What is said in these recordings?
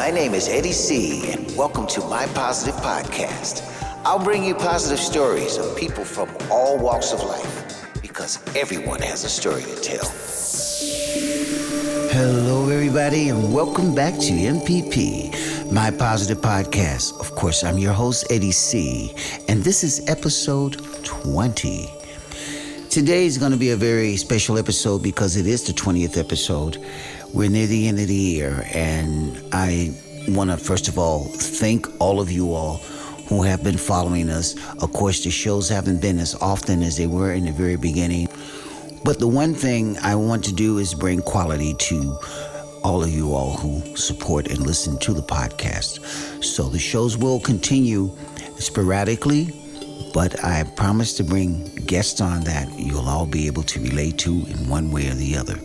My name is Eddie C, and welcome to my Positive Podcast. I'll bring you positive stories of people from all walks of life, because everyone has a story to tell. Hello, everybody, and welcome back to MPP, my Positive Podcast. Of course, I'm your host, Eddie C, and this is episode 20. Today is going to be a very special episode because it is the 20th episode. We're near the end of the year, and I want to, first of all, thank all of you all who have been following us. Of course, the shows haven't been as often as they were in the very beginning, but the one thing I want to do is bring quality to all of you all who support and listen to the podcast. So the shows will continue sporadically, but I promise to bring guests on that you'll all be able to relate to in one way or the other.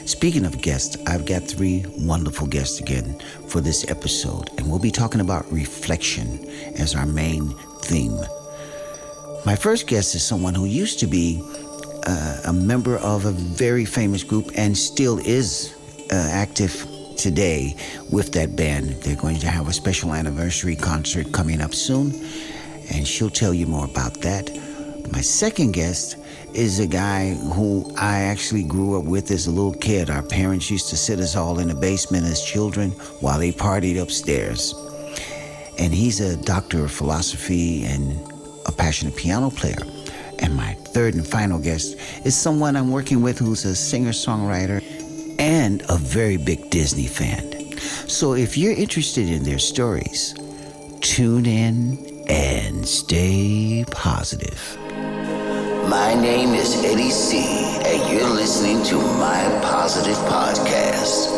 Speaking of guests, I've got 3 wonderful guests again for this episode, and we'll be talking about reflection as our main theme. My first guest is someone who used to be a member of a very famous group and still is active today with that band. They're going to have a special anniversary concert coming up soon, and she'll tell you more about that. My second guest is a guy who I actually grew up with as a little kid. Our parents used to sit us all in the basement as children while they partied upstairs. And he's a doctor of philosophy and a passionate piano player. And my third and final guest is someone I'm working with who's a singer-songwriter and a very big Disney fan. So if you're interested in their stories, tune in and stay positive. My name is Eddie C, and you're listening to My Positive Podcast.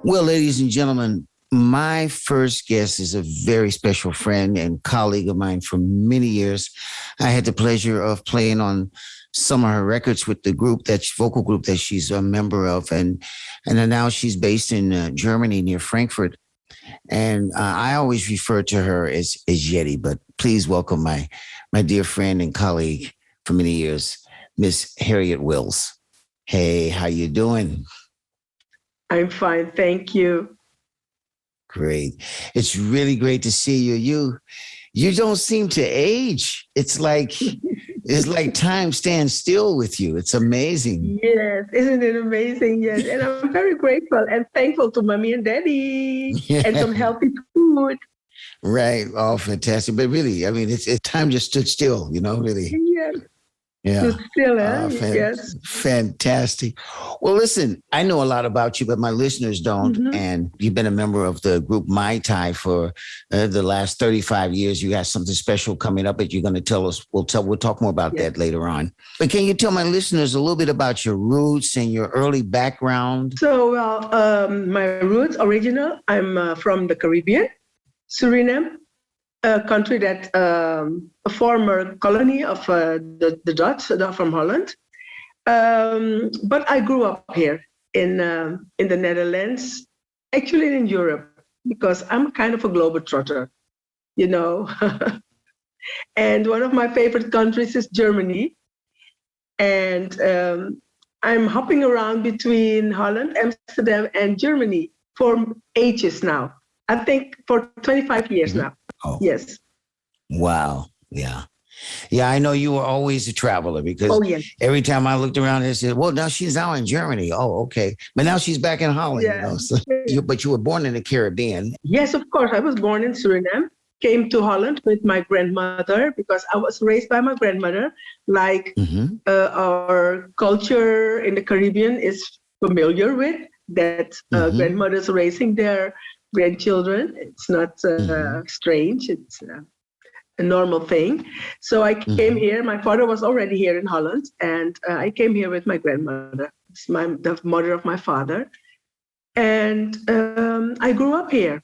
Well, ladies and gentlemen, my first guest is a very special friend and colleague of mine for many years. I had the pleasure of playing on some of her records with the vocal group that she's a member of, and now she's based in Germany near Frankfurt. And I always refer to her as Yeti, but please welcome my dear friend and colleague for many years, Miss Harriet Wells. Hey, how you doing? I'm fine, thank you. Great. It's really great to see you. You don't seem to age. It's like time stands still with you. It's amazing. Yes, isn't it amazing? Yes, and I'm very grateful and thankful to Mommy and Daddy and some healthy food. Right. Oh, fantastic. But really, I mean, it's time just stood still, really. Yes. Yeah. Still, yes. Fantastic. Well, listen, I know a lot about you, but my listeners don't. Mm-hmm. And you've been a member of the group Mai Thai for the last 35 years. You got something special coming up that you're going to tell us. We'll talk more about that later on. But can you tell my listeners a little bit about your roots and your early background? So, my roots original, I'm from the Caribbean, Suriname. A country that a former colony of the Dutch from Holland, but I grew up here in the Netherlands, actually in Europe, because I'm kind of a globetrotter, And one of my favorite countries is Germany, and I'm hopping around between Holland, Amsterdam, and Germany for ages now. I think for 25 years now. Oh. Yes. Wow. Yeah. Yeah, I know you were always a traveler because every time I looked around and said, well, now she's now in Germany. Oh, okay. But now she's back in Holland. So but you were born in the Caribbean. Yes, of course. I was born in Suriname, came to Holland with my grandmother because I was raised by my grandmother. Like our culture in the Caribbean is familiar with that grandmothers raising their grandchildren. It's not strange. It's a normal thing. So I came here. My father was already here in Holland, and I came here with my grandmother. It's the mother of my father. And I grew up here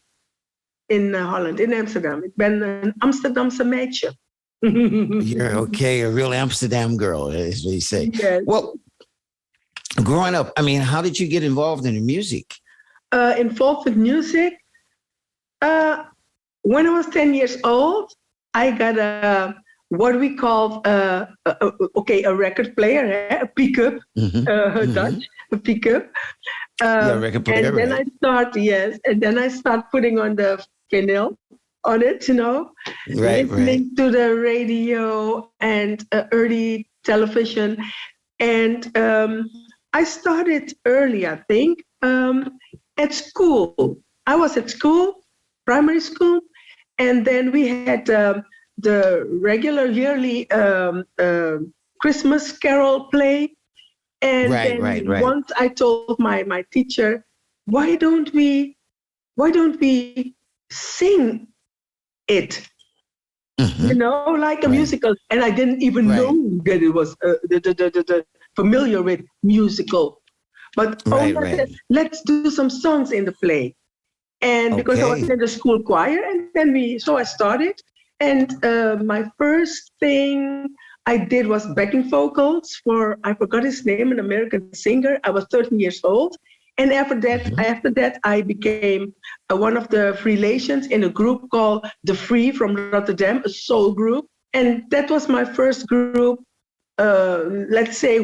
in Holland, in Amsterdam. Ik ben een Amsterdamse meisje. You're okay, a real Amsterdam girl, as we say. Yes. Well, growing up, I mean, how did you get involved in music? Involved with music. When I was 10 years old, I got what we call a record player, a pickup, Dutch, a pickup. record player. And then and then I start putting on the vinyl on it, listening to the radio and early television. And I started early, I think, at school. I was at school, primary school, and then we had the regular yearly Christmas carol play. And once I told my teacher, why don't we sing it? Like a musical. And I didn't even know that it was the familiar with musical. But let's do some songs in the play. And because I was in the school choir, and then so I started. And my first thing I did was backing vocals for, I forgot his name, an American singer. I was 13 years old. And after that, I became one of the relations in a group called The Free from Rotterdam, a soul group. And that was my first group, let's say,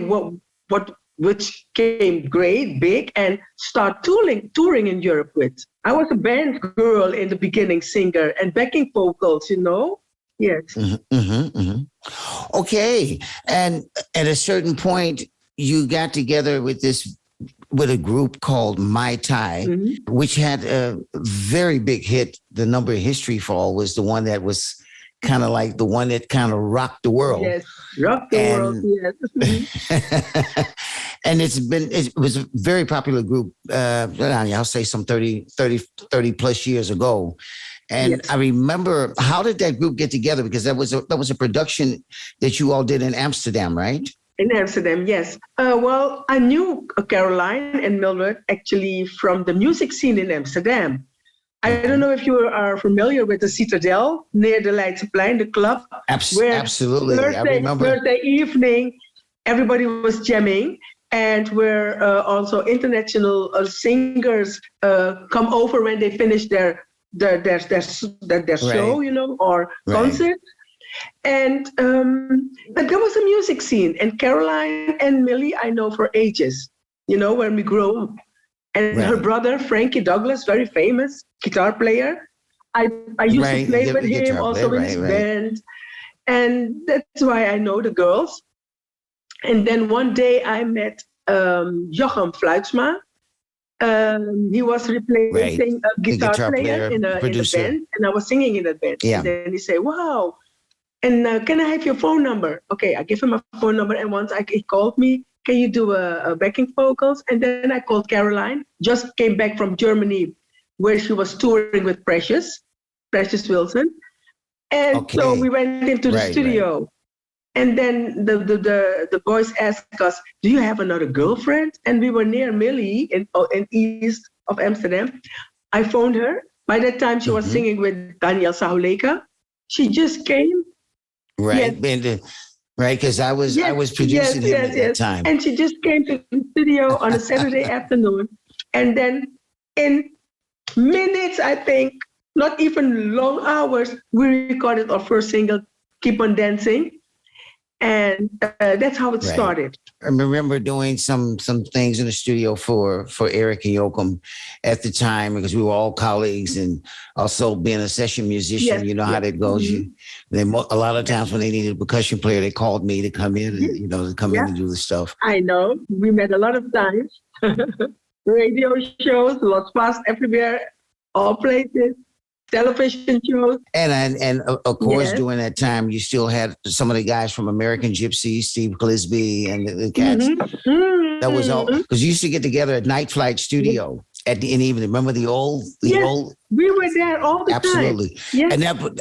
which came great, big, and start touring in Europe with. I was a band girl in the beginning, singer and backing vocals, Yes. Okay. And at a certain point, you got together with a group called Mai Thai, which had a very big hit. The Number History Fall was the one that was kind of like the one that kind of rocked the world. Yes, rocked the world, yes. And it was a very popular group, I'll say some 30 plus years ago. And I remember, how did that group get together? Because that was a production that you all did in Amsterdam, right? In Amsterdam, yes. Well, I knew Caroline and Mildred actually from the music scene in Amsterdam. I don't know if you are familiar with the Citadel near the Leidseplein, the club. Absolutely, I remember. Thursday evening, everybody was jamming, and where also international singers come over when they finish their show, or concert. And but there was a music scene, and Caroline and Millie I know for ages, when we grew up. And her brother, Frankie Douglas, very famous guitar player. I used to play with him also in his band. And that's why I know the girls. And then one day I met Jochem Fluitsma. He was replacing a guitar player in a band. And I was singing in that band. Yeah. And then he said, wow. And can I have your phone number? Okay, I give him a phone number. And once he called me, can you do a backing vocals? And then I called Caroline, just came back from Germany, where she was touring with Precious Wilson. And so we went into the studio. Right. And then the boys asked us, do you have another girlfriend? And we were near Millie in east of Amsterdam. I phoned her. By that time, she was singing with Daniel Sahuleka. She just came. Right. Yes. Right, because I was producing him at that time. And she just came to the studio on a Saturday afternoon. And then in minutes, I think, not even long hours, we recorded our first single, Keep on Dancing. And that's how it started. I remember doing some things in the studio for Eric and Joachim at the time, because we were all colleagues, and also being a session musician, you know how that goes. Mm-hmm. A lot of times when they needed a percussion player, they called me to come in and, to come in and do the stuff. I know. We met a lot of times. Radio shows, Lots Fast everywhere, all places. Television shows. And of course, during that time, you still had some of the guys from American Gypsy, Steve Clisby, and the cats. Mm-hmm. That was all, because you used to get together at Night Flight Studio in the evening. Remember the old? We were there all the time. Absolutely. Yes.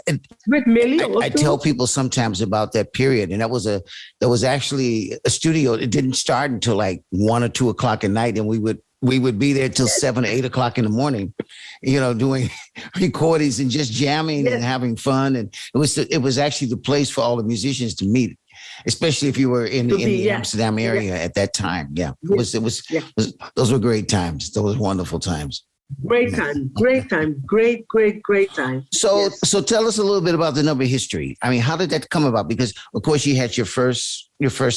And with Millie. I tell people sometimes about that period, and that was actually a studio. It didn't start until like 1 or 2 o'clock at night, and we would be there till 7 or 8 o'clock in the morning, doing recordings and just jamming and having fun. And it was actually the place for all the musicians to meet, especially if you were in the Amsterdam area at that time. Yeah, those were great times. Those were wonderful times. Great time. Great time. So tell us a little bit about the Number History. I mean, how did that come about? Because of course you had your first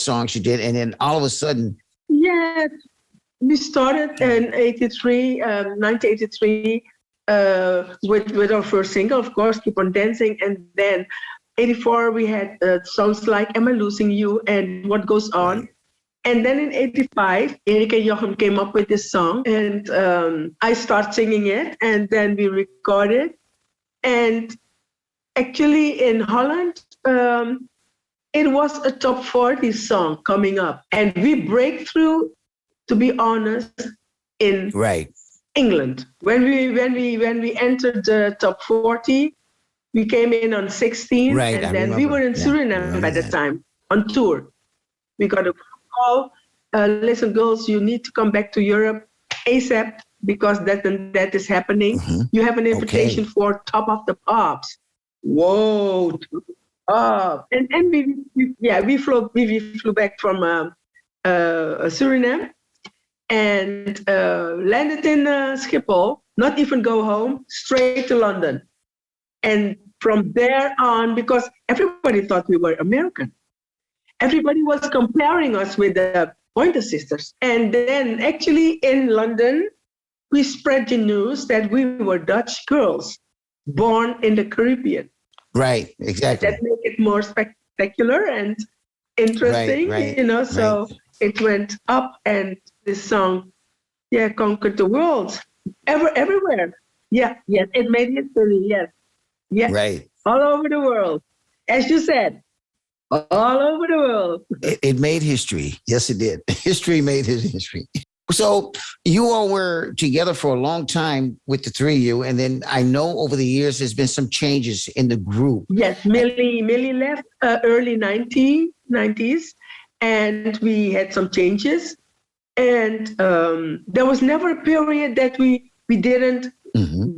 songs you did, and then all of a sudden. Yes. We started in 1983, with our first single, of course, Keep on Dancing. And then 84, we had songs like Am I Losing You and What Goes On. Right. And then in 85, Erik and Jochem came up with this song, and I started singing it, and then we recorded. And actually in Holland, it was a top 40 song coming up. And we break through, to be honest, in England. When we entered the top 40, we came in on 16, and then we were in Suriname at the time on tour. We got a call, listen, girls, you need to come back to Europe ASAP because that and that is happening. Mm-hmm. You have an invitation for Top of the Pops. Whoa, and we flew back from Suriname and landed in Schiphol. Not even go home, straight to London. And from there on, because everybody thought we were American. Everybody was comparing us with the Pointer Sisters. And then actually in London, we spread the news that we were Dutch girls born in the Caribbean. Right, exactly. That made it more spectacular and interesting, so it went up, and this song, conquered the world. Everywhere. Yes, it made history, yes. Right. All over the world. As you said, all over the world. It made history. Yes, it did. History made his history. So you all were together for a long time with the three of you. And then I know over the years, there's been some changes in the group. Yes, Millie left early 90s, and we had some changes. And there was never a period that we didn't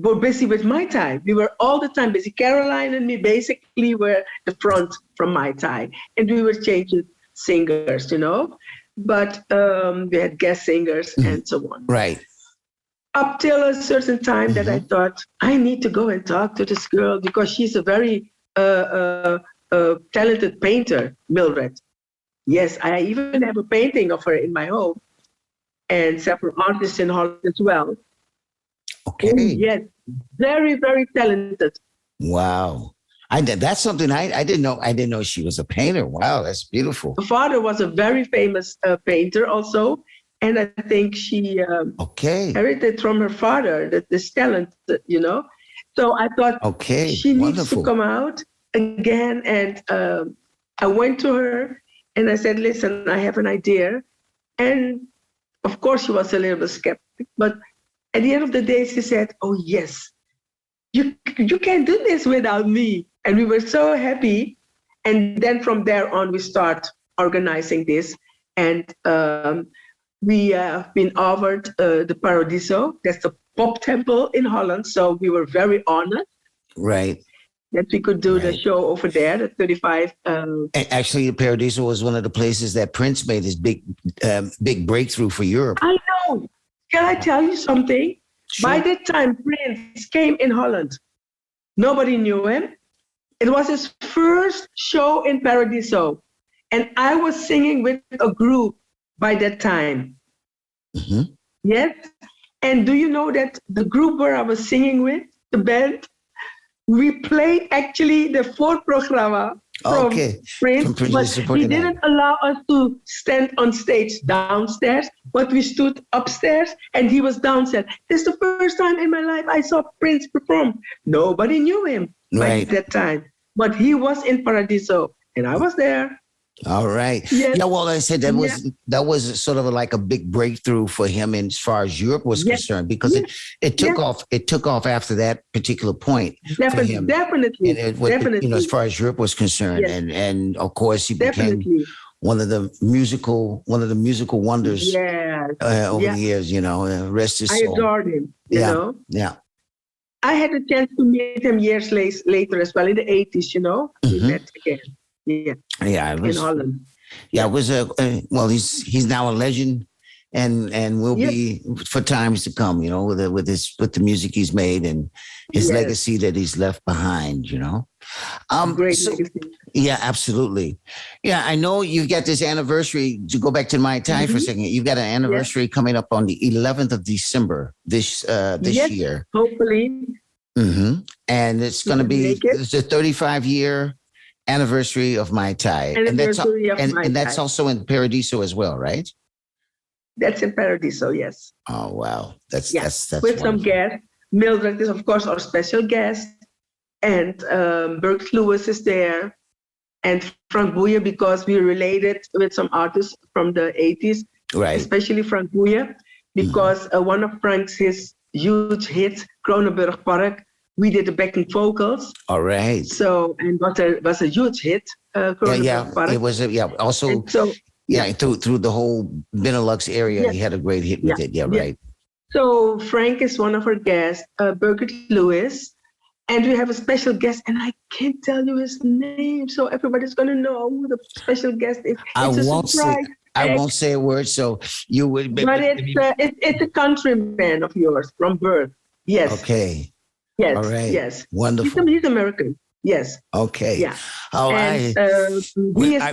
were busy with Mai Thai. We were all the time busy. Caroline and me basically were the front from Mai Thai, and we were changing singers, but we had guest singers and so on. Right. Up till a certain time that I thought, I need to go and talk to this girl because she's a very talented painter, Mildred. Yes, I even have a painting of her in my home, and several artists in Holland as well. Okay. Oh, yes, very, very talented. Wow. That's something I didn't know. I didn't know she was a painter. Wow, that's beautiful. Her father was a very famous painter also. And I think she inherited from her father this talent, So I thought she needs to come out again. And I went to her and I said, listen, I have an idea. And of course, she was a little bit skeptic. But at the end of the day, she said, oh, yes, you can't do this without me. And we were so happy. And then from there on, we start organizing this. And we have been offered the Paradiso. That's the pop temple in Holland. So we were very honored. Right. That we could do the show over there, the 35. Actually, the Paradiso was one of the places that Prince made his big breakthrough for Europe. I know. Can I tell you something? Sure. By that time, Prince came in Holland. Nobody knew him. It was his first show in Paradiso. And I was singing with a group by that time. Mm-hmm. Yes. And do you know that the group where I was singing with, the band, we played actually the voorprogramma from Prince, but he didn't allow us to stand on stage downstairs, but we stood upstairs and he was downstairs. This is the first time in my life I saw Prince perform. Nobody knew him by that time, but he was in Paradiso and I was there. All right. Yes. Yeah, well, I said that was sort of like a big breakthrough for him as far as Europe was concerned, because it took off. It took off after that particular point for him. Definitely. And as far as Europe was concerned, and of course he became one of the musical wonders over the years. Rest his soul. I adored him. You know. Yeah. I had a chance to meet him years later as well in the 80s. We met again. Yeah, in Holland. Yeah, it was he's now a legend and will be for times to come, with the music he's made and his legacy that he's left behind, Great legacy. Yeah, absolutely. Yeah, I know you've got this anniversary. To go back to Mai Thai for a second, you've got an anniversary coming up on the 11th of December this year. Hopefully. And it's going to be it's a 35-year anniversary of Mai Thai, and that's also in Paradiso as well, right? That's in Paradiso, yes. Oh wow, that's with wonderful. Some guests. Mildred is of course our special guest, and Berg Lewis is there. And Frank Boeien, because we're related with some artists from the 80s, right? Especially Frank Boeien, because one of his huge hits, Kronenburg Park, we did the backing vocals. All right. So, and was a huge hit. Kronenburg Park. It was also through the whole Benelux area, he had a great hit with it. Yeah, right. So Frank is one of our guests, Birgit Lewis. And we have a special guest, and I can't tell you his name, so everybody's going to know who the special guest is. I won't say a word, so you would. But it's a countryman of yours from birth. Yes. Okay. Yes. All right. Yes. Wonderful. He's American. Yes. Okay. Yeah. All right. He is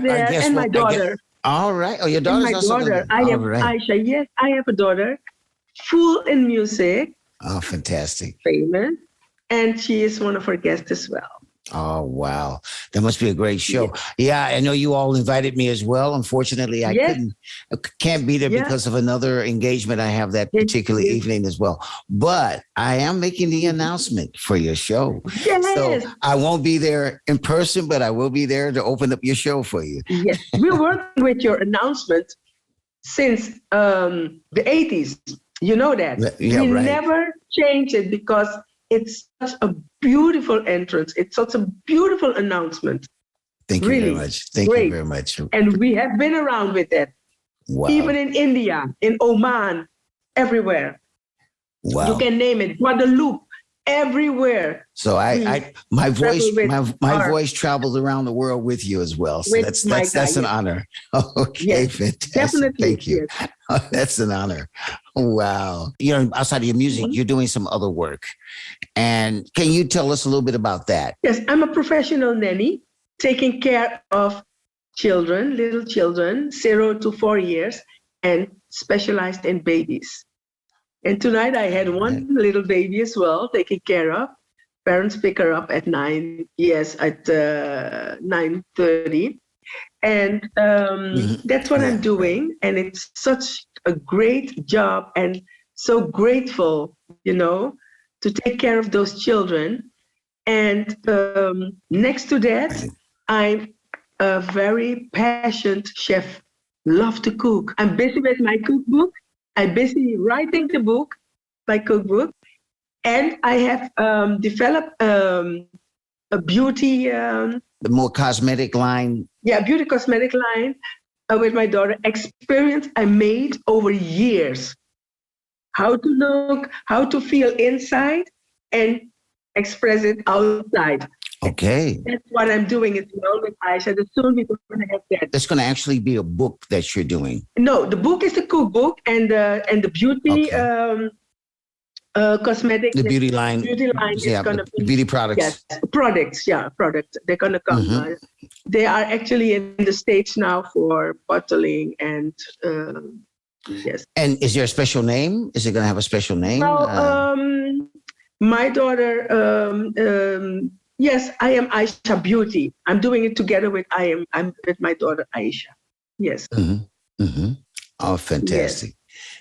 there, and my daughter. All right. Oh, your daughter's also daughter. I have Aisha. Yes, I have a daughter, full in music. Oh, fantastic. Famous. And she is one of our guests as well. Oh, wow. That must be a great show. Yeah, I know you all invited me as well. Unfortunately, I can't be there because of another engagement I have that particular evening as well. But I am making the announcement for your show. Yes. So I won't be there in person, but I will be there to open up your show for you. Yes. We're working with your announcement since the 80s. You know that. Yeah, we right. never change it because it's such a beautiful entrance. It's such a beautiful announcement. Thank you very much. Thank you very much. And we have been around with that. Wow. Even in India, in Oman, everywhere. Wow. You can name it. Guadeloupe, everywhere. So my voice travels around the world with you as well. So that's an honor. Okay, fantastic. Definitely. Thank you. Yes. Oh, that's an honor. Wow. Outside of your music, you're doing some other work. And can you tell us a little bit about that? Yes, I'm a professional nanny, taking care of children, little children, 0 to 4 years, and specialized in babies. And tonight I had one little baby as well, taken care of. Parents pick her up at 9:30. And that's what I'm doing. And it's such a great job and so grateful, to take care of those children. And next to that, I'm a very passionate chef, love to cook. I'm busy with my cookbook. I'm busy writing the book, my cookbook. And I have developed a beauty... the more cosmetic line. Yeah, beauty cosmetic line with my daughter. Experience I made over years. How to look, how to feel inside and express it outside. Okay. That's what I'm doing as well with Aisha. Soon we're going to have that. That's going to actually be a book that you're doing. No, the book is the cookbook and the beauty cosmetic. The beauty line. Beauty line is going to be. Beauty products. Yes, products. They're going to come. They are actually in the States now for bottling and yes. And is there a special name? Is it going to have a special name? Well, my daughter, yes, I am Aisha Beauty. I'm doing it together with I'm with my daughter Aisha. Yes. Oh, fantastic. Yes.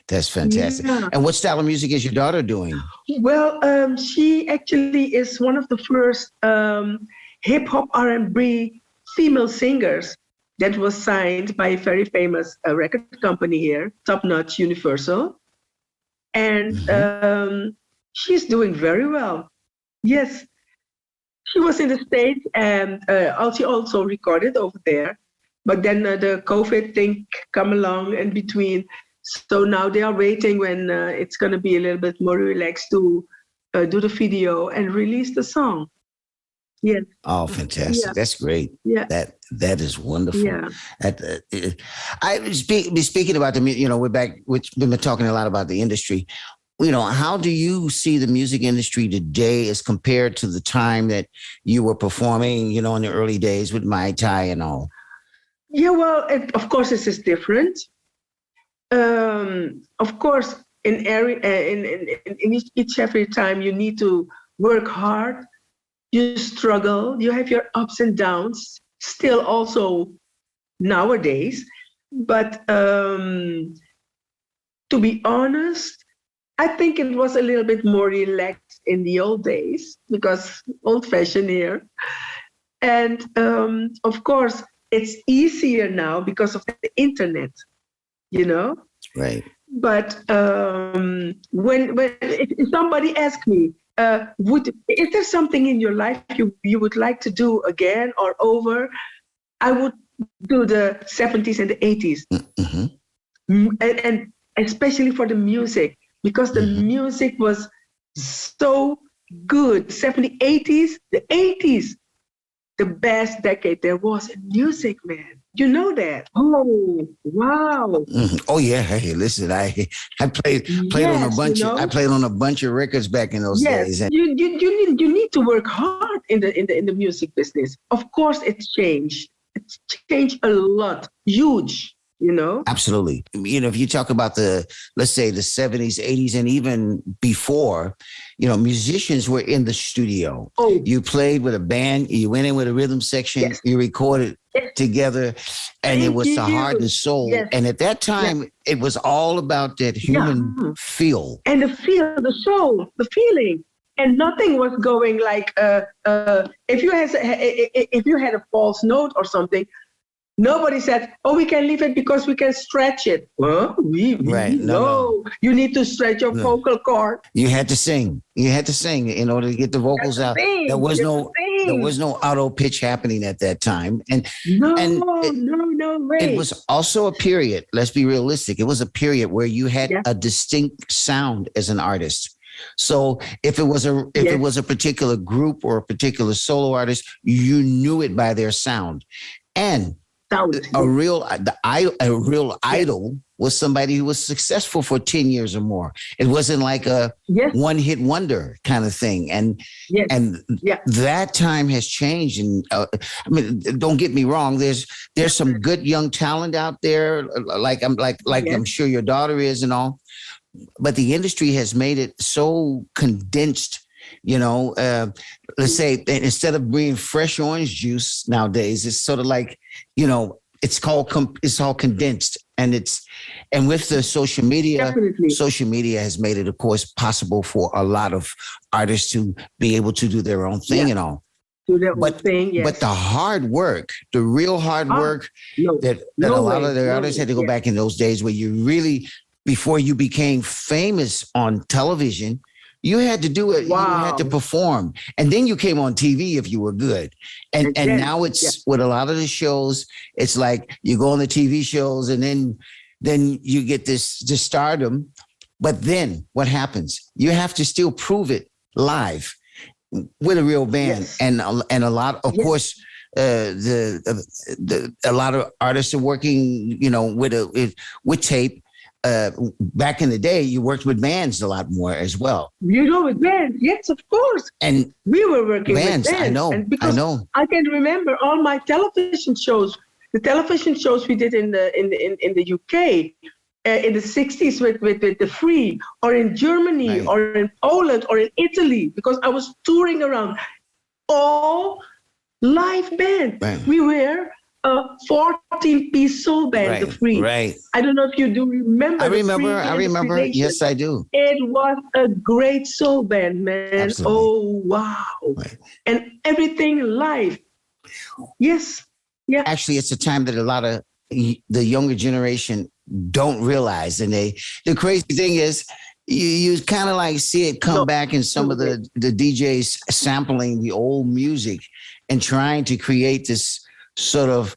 That's fantastic. Yeah. And what style of music is your daughter doing? Well, she actually is one of the first hip hop R&B female singers that was signed by a very famous record company here, Top Notch Universal. And she's doing very well. Yes. She was in the States and she also recorded over there. But then the COVID thing come along in between. So now they are waiting when it's going to be a little bit more relaxed to do the video and release the song. Yes. Oh, fantastic! Yeah. That's great. Yeah. That is wonderful. Yeah. Speaking about the, we're back. We've been talking a lot about the industry. How do you see the music industry today as compared to the time that you were performing, in the early days with Mai Thai and all? Yeah, well, of course, this is different. Of course, in each every time you need to work hard, you struggle, you have your ups and downs, still also nowadays. But to be honest, I think it was a little bit more relaxed in the old days because old-fashioned here. And of course, it's easier now because of the internet, Right. But when if somebody asks me, is there something in your life you would like to do again or over? I would do the 70s and the 80s. Mm-hmm. And especially for the music, because the music was so good. 70s, 80s, the 80s, the best decade there was in music, man. You know that? Oh, wow! Mm-hmm. Oh yeah. Hey, listen, I played on a bunch. I played on a bunch of records back in those days. And you need to work hard in the music business. Of course, it's changed. It's changed a lot, huge. Absolutely. If you talk about let's say the 70s, 80s, and even before, musicians were in the studio. Oh. You played with a band, you went in with a rhythm section, Yes. you recorded together, and it was the heart and soul. Yes. And at that time, it was all about that human feel. And the feel, the soul, the feeling. And nothing was going like, if you had a false note or something, nobody said, "Oh, we can leave it because we can stretch it." Well, Right. No. You need to stretch your vocal cord. You had to sing. In order to get the vocals out. There was no auto pitch happening at that time. No way. It was also a period. Let's be realistic. It was a period where you had a distinct sound as an artist. So if it was a particular group or a particular solo artist, you knew it by their sound. And a real idol was somebody who was successful for 10 years or more. It wasn't like a one-hit wonder kind of thing. And that time has changed. And don't get me wrong. There's some good young talent out there, I'm sure your daughter is and all. But the industry has made it so condensed. Let's say instead of being fresh orange juice nowadays, it's sort of like, it's all condensed, and with the social media, social media has made it, of course, possible for a lot of artists to be able to do their own thing and all. But the hard work, the real hard work that a lot of the artists had to go back in those days where you really, before you became famous on television, you had to do it. Wow. You had to perform. And then you came on TV if you were good. And now it's with a lot of the shows, it's like you go on the TV shows and then you get this stardom. But then what happens? You have to still prove it live with a real band. Yes. And a lot, of course, a lot of artists are working, with tape. Back in the day, you worked with bands a lot more as well. With bands, yes, of course. And we were working bands, with bands. I know. I can remember all my television shows. The television shows we did in the UK in the 60s with the Free, or in Germany, or in Poland, or in Italy, because I was touring around. All live band. Right. We were a 14-piece soul band, the Free. Right. I don't know if you do remember. I remember. Yes, I do. It was a great soul band, man. Absolutely. Oh, wow. Right. And everything live. Yes. Yeah. Actually, it's a time that a lot of the younger generation don't realize. And the crazy thing is, you kind of like see it come back in some of the DJs sampling the old music and trying to create this sort of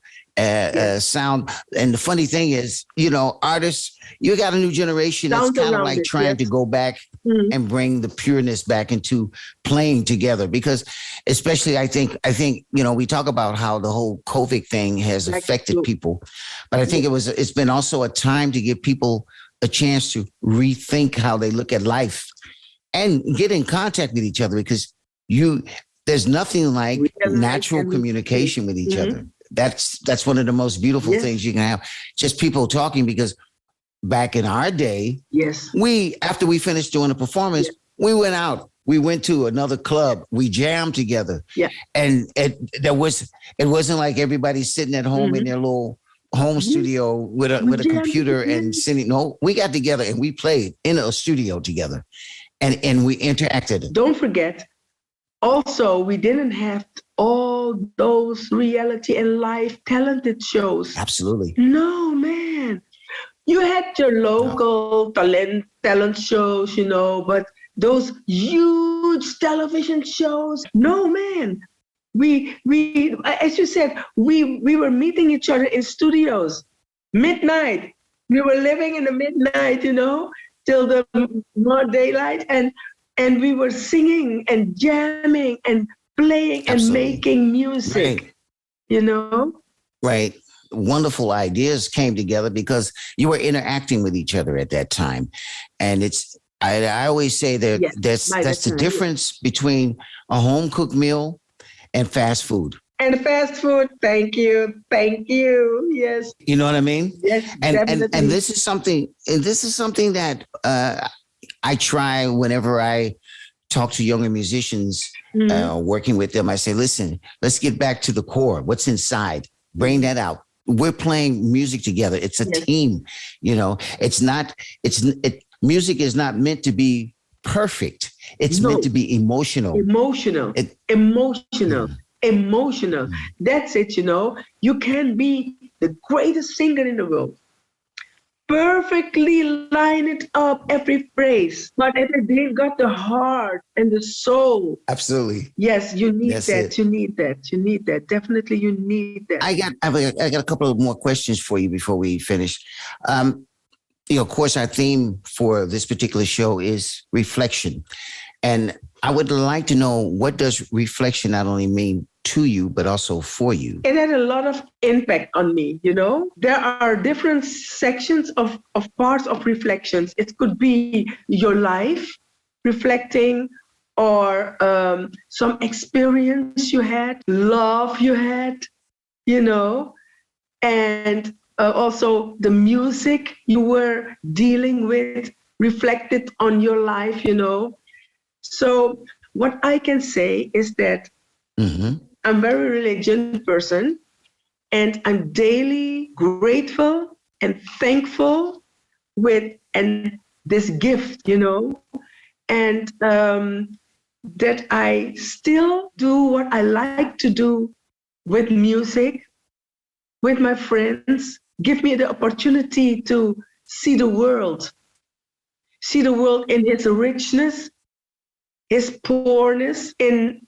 sound. And the funny thing is, artists, you got a new generation that's kind of like trying to go back and bring the pureness back into playing together. Because especially I think, we talk about how the whole COVID thing has affected people, but I think it's been also a time to give people a chance to rethink how they look at life and get in contact with each other, because there's nothing like natural communication with each other. That's one of the most beautiful things you can have. Just people talking, because back in our day, after we finished doing a performance, we went out. We went to another club. We jammed together. Yeah. And it wasn't like everybody sitting at home in their little home studio with a computer and sitting. No, we got together and we played in a studio together, and we interacted. Don't forget, also, we didn't have all those reality and live talented shows. Absolutely. No, man. You had your local talent shows, but those huge television shows, no, man. We as you said, we were meeting each other in studios, midnight. We were living in the midnight, till the more daylight, and we were singing and jamming and playing and making music, Right. Wonderful ideas came together because you were interacting with each other at that time. And I always say that that's the difference between a home cooked meal and fast food. And fast food, thank you. Yes. You know what I mean? Yes, and this is something that I try whenever I talk to younger musicians, working with them. I say, listen, let's get back to the core. What's inside? Bring that out. We're playing music together. It's a team. Music is not meant to be perfect. It's meant to be emotional. Emotional. That's it, You can be the greatest singer in the world. Perfectly line it up, every phrase. But if it ain't got the heart and the soul. Absolutely. Yes, you need that. You need that. Definitely you need that. I got a couple of more questions for you before we finish. Of course, our theme for this particular show is reflection. And I would like to know, what does reflection not only mean to you, but also for you? It had a lot of impact on me, There are different sections of parts of reflections. It could be your life reflecting, or some experience you had, love you had, and also the music you were dealing with reflected on your life, So what I can say is that I'm a very religious person, and I'm daily grateful and thankful with this gift, and that I still do what I like to do with music, with my friends, give me the opportunity to see the world in its richness, his poorness, in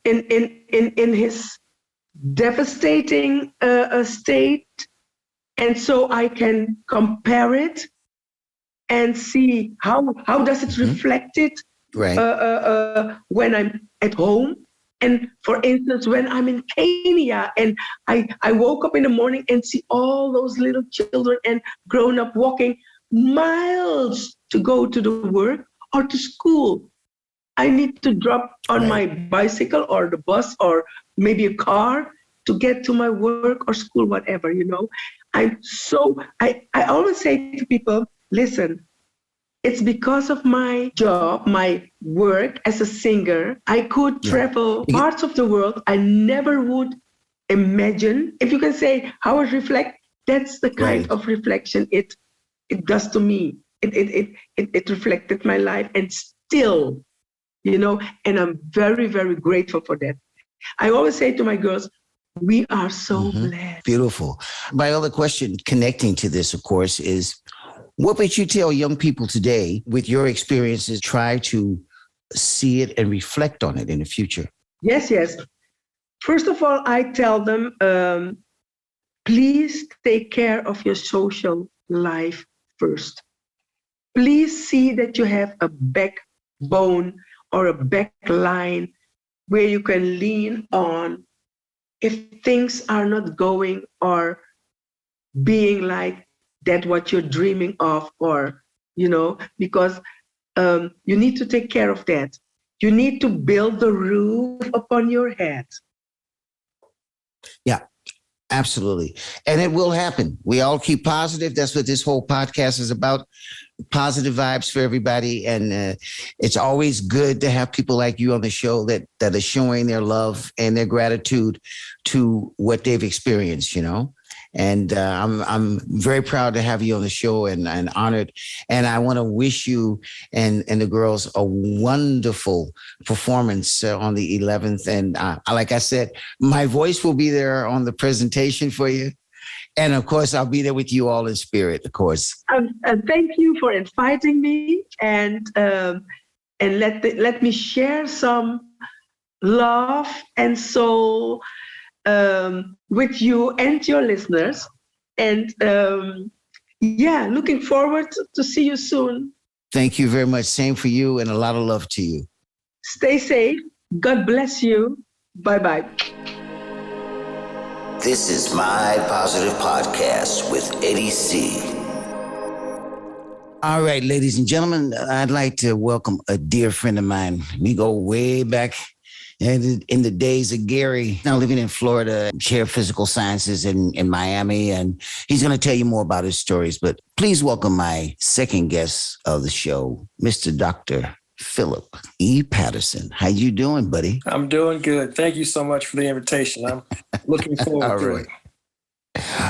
his devastating state, and so I can compare it and see how does it reflect it when I'm at home. And for instance, when I'm in Kenya and I woke up in the morning and see all those little children and grown up walking miles to go to the work or to school. I need to drop on my bicycle or the bus or maybe a car to get to my work or school, whatever, I always say to people, listen, it's because of my job, my work as a singer, I could travel parts of the world I never would imagine. If you can say how I reflect, that's the kind of reflection it does to me. It reflected my life, and still, and I'm very, very grateful for that. I always say to my girls, we are so blessed. Beautiful. My other question connecting to this, of course, is what would you tell young people today with your experiences, try to see it and reflect on it in the future? Yes. First of all, I tell them, please take care of your social life first. Please see that you have a backbone or a backline where you can lean on if things are not going or being like that what you're dreaming of, or because you need to take care of that. You need to build the roof upon your head. Yeah, absolutely. And it will happen. We all keep positive. That's what this whole podcast is about. Positive vibes for everybody. And it's always good to have people like you on the show that are showing their love and their gratitude to what they've experienced, And I'm very proud to have you on the show and honored. And I want to wish you and the girls a wonderful performance on the 11th. And like I said, my voice will be there on the presentation for you. And of course, I'll be there with you all in spirit, of course. Thank you for inviting me, and let me share some love and soul with you and your listeners. And looking forward to see you soon. Thank you very much. Same for you, and a lot of love to you. Stay safe. God bless you. Bye-bye. This is My Positive Podcast with Eddie C. All right, ladies and gentlemen, I'd like to welcome a dear friend of mine. We go way back in the days of Gary, now living in Florida, chair of physical sciences in Miami, and he's going to tell you more about his stories. But please welcome my second guest of the show, Mr. Dr. Phillip E. Patterson. How you doing, buddy? I'm doing good. Thank you so much for the invitation. I'm looking forward to it.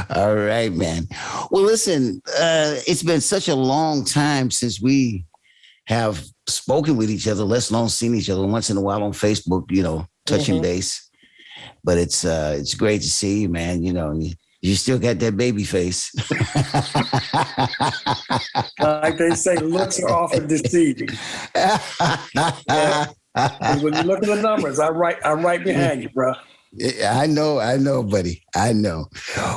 All right, man. Well, listen, it's been such a long time since we have spoken with each other, let alone seen each other once in a while on Facebook, touching base. But it's great to see you, man. You still got that baby face. Like they say, looks are often deceiving. Yeah. When you look at the numbers, I'm right behind you, bro. I know, buddy. I know.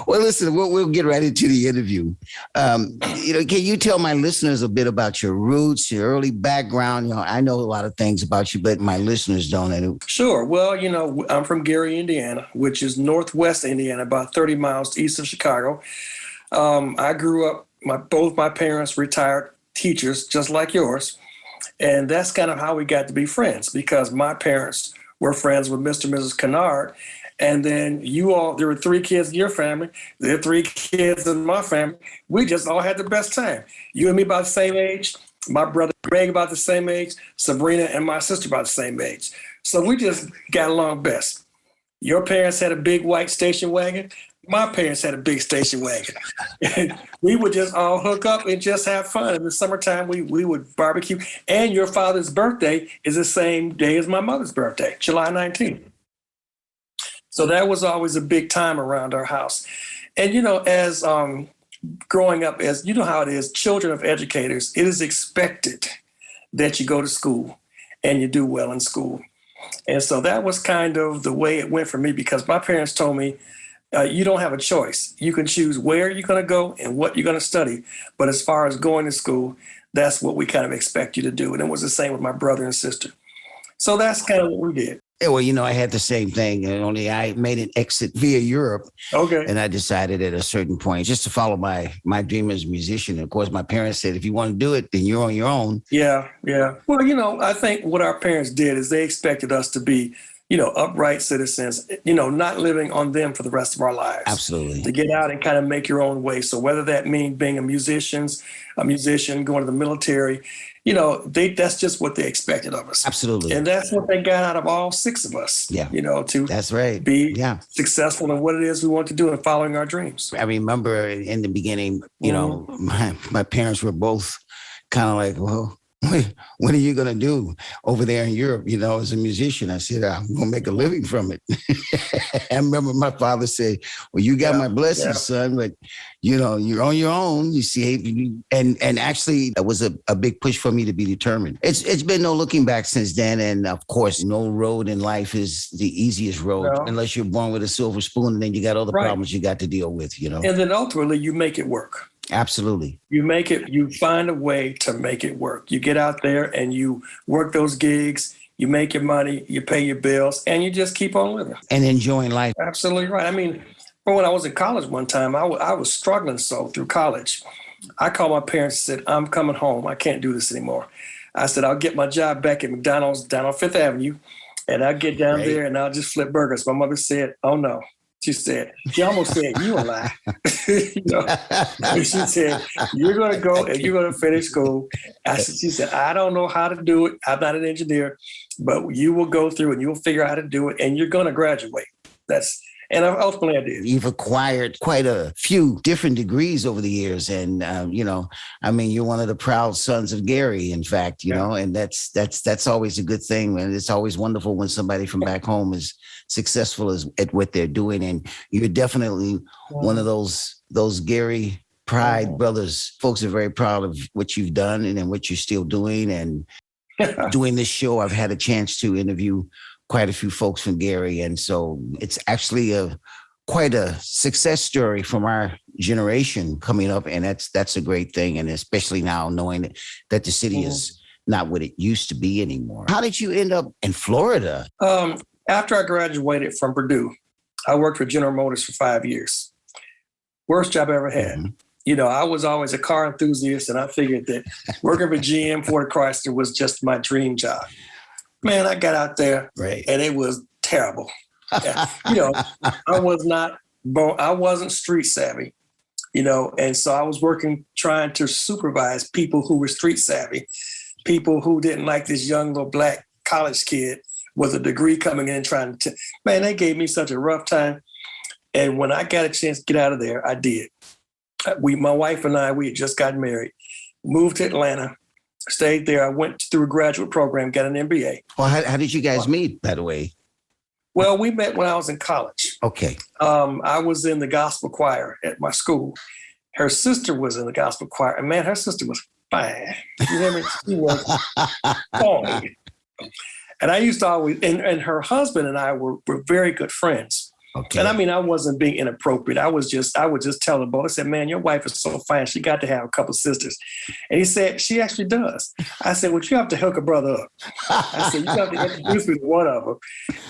Well, listen, we'll get right into the interview. Can you tell my listeners a bit about your roots, your early background? I know a lot of things about you, but my listeners don't. Sure. Well, I'm from Gary, Indiana, which is northwest Indiana, about 30 miles east of Chicago. I grew up, both my parents retired teachers, just like yours. And that's kind of how we got to be friends, because my parents were friends with Mr. and Mrs. Kennard. And then there were 3 kids in your family. There are 3 kids in my family. We just all had the best time. You and me about the same age. My brother Greg about the same age. Sabrina and my sister about the same age. So we just got along best. Your parents had a big white station wagon. My parents had a big station wagon. We would just all hook up and just have fun. In the summertime, we would barbecue. And your father's birthday is the same day as my mother's birthday, July 19th. So that was always a big time around our house. And, as growing up, as you know how it is, children of educators, it is expected that you go to school and you do well in school. And so that was kind of the way it went for me, because my parents told me, you don't have a choice. You can choose where you're going to go and what you're going to study. But as far as going to school, that's what we kind of expect you to do. And it was the same with my brother and sister. So that's kind of what we did. Yeah, well, I had the same thing, and only I made an exit via Europe. Okay. And I decided at a certain point just to follow my dream as a musician. And of course, my parents said, if you want to do it, then you're on your own. Yeah. Well, I think what our parents did is they expected us to be, upright citizens, not living on them for the rest of our lives. Absolutely. To get out and kind of make your own way. So whether that means being a musician, going to the military, that's just what they expected of us. Absolutely. And that's what they got out of all 6 of us. Yeah. That's right. Be successful in what it is we want to do and following our dreams. I remember in the beginning, my parents were both kind of like, well, what are you going to do over there in Europe, as a musician? I said, I'm going to make a living from it. I remember my father said, well, you got my blessing, son, but, you're on your own. You see, and actually that was a big push for me to be determined. It's been no looking back since then. And of course, no road in life is the easiest road unless you're born with a silver spoon, and then you got all the problems you got to deal with, And then ultimately you make it work. Absolutely. You find a way to make it work. You get out there and you work those gigs, you make your money, you pay your bills, and you just keep on living. And enjoying life. Absolutely right. I mean, when I was in college one time, I was struggling so through college. I called my parents and said, I'm coming home. I can't do this anymore. I said, I'll get my job back at McDonald's down on Fifth Avenue, and I'll get down there and I'll just flip burgers. My mother said, oh, no. She almost said, you a lie. And she said, you're going to go and you're going to finish school. She said, I don't know how to do it. I'm not an engineer, but you will go through and you'll figure out how to do it, and you're going to graduate. And ultimately I did. You've acquired quite a few different degrees over the years. And, you're one of the proud sons of Gary, in fact, you know, and that's always a good thing. And it's always wonderful when somebody from back home is successful at what they're doing. And you're definitely one of those Gary Pride brothers. Folks are very proud of what you've done and what you're still doing. And doing this show, I've had a chance to interview quite a few folks from Gary. And so it's actually quite a success story from our generation coming up. And that's a great thing. And especially now knowing that the city is not what it used to be anymore. How did you end up in Florida? After I graduated from Purdue, I worked for General Motors for 5 years. Worst job I ever had. Mm-hmm. You know, I was always a car enthusiast, and I figured that working for GM, Ford Chrysler was just my dream job. Man, I got out there and it was terrible. I wasn't street savvy, and so I was trying to supervise people who were street savvy, people who didn't like this young little black college kid with a degree coming in man, they gave me such a rough time. And when I got a chance to get out of there, I did. My wife and I, we had just gotten married, moved to Atlanta. Stayed there. I went through a graduate program, got an MBA. Well, how did you guys meet, by the way? Well, we met when I was in college. Okay. I was in the gospel choir at my school. Her sister was in the gospel choir. And man, her sister was fine. You know what I mean? She was fine. And I used to always, and her husband and I were very good friends. Okay. And I mean, I wasn't being inappropriate. I would just tell them both. I said, man, your wife is so fine. She got to have a couple of sisters. And he said, she actually does. I said, well, you have to hook a brother up. I said, you have to introduce me to one of them.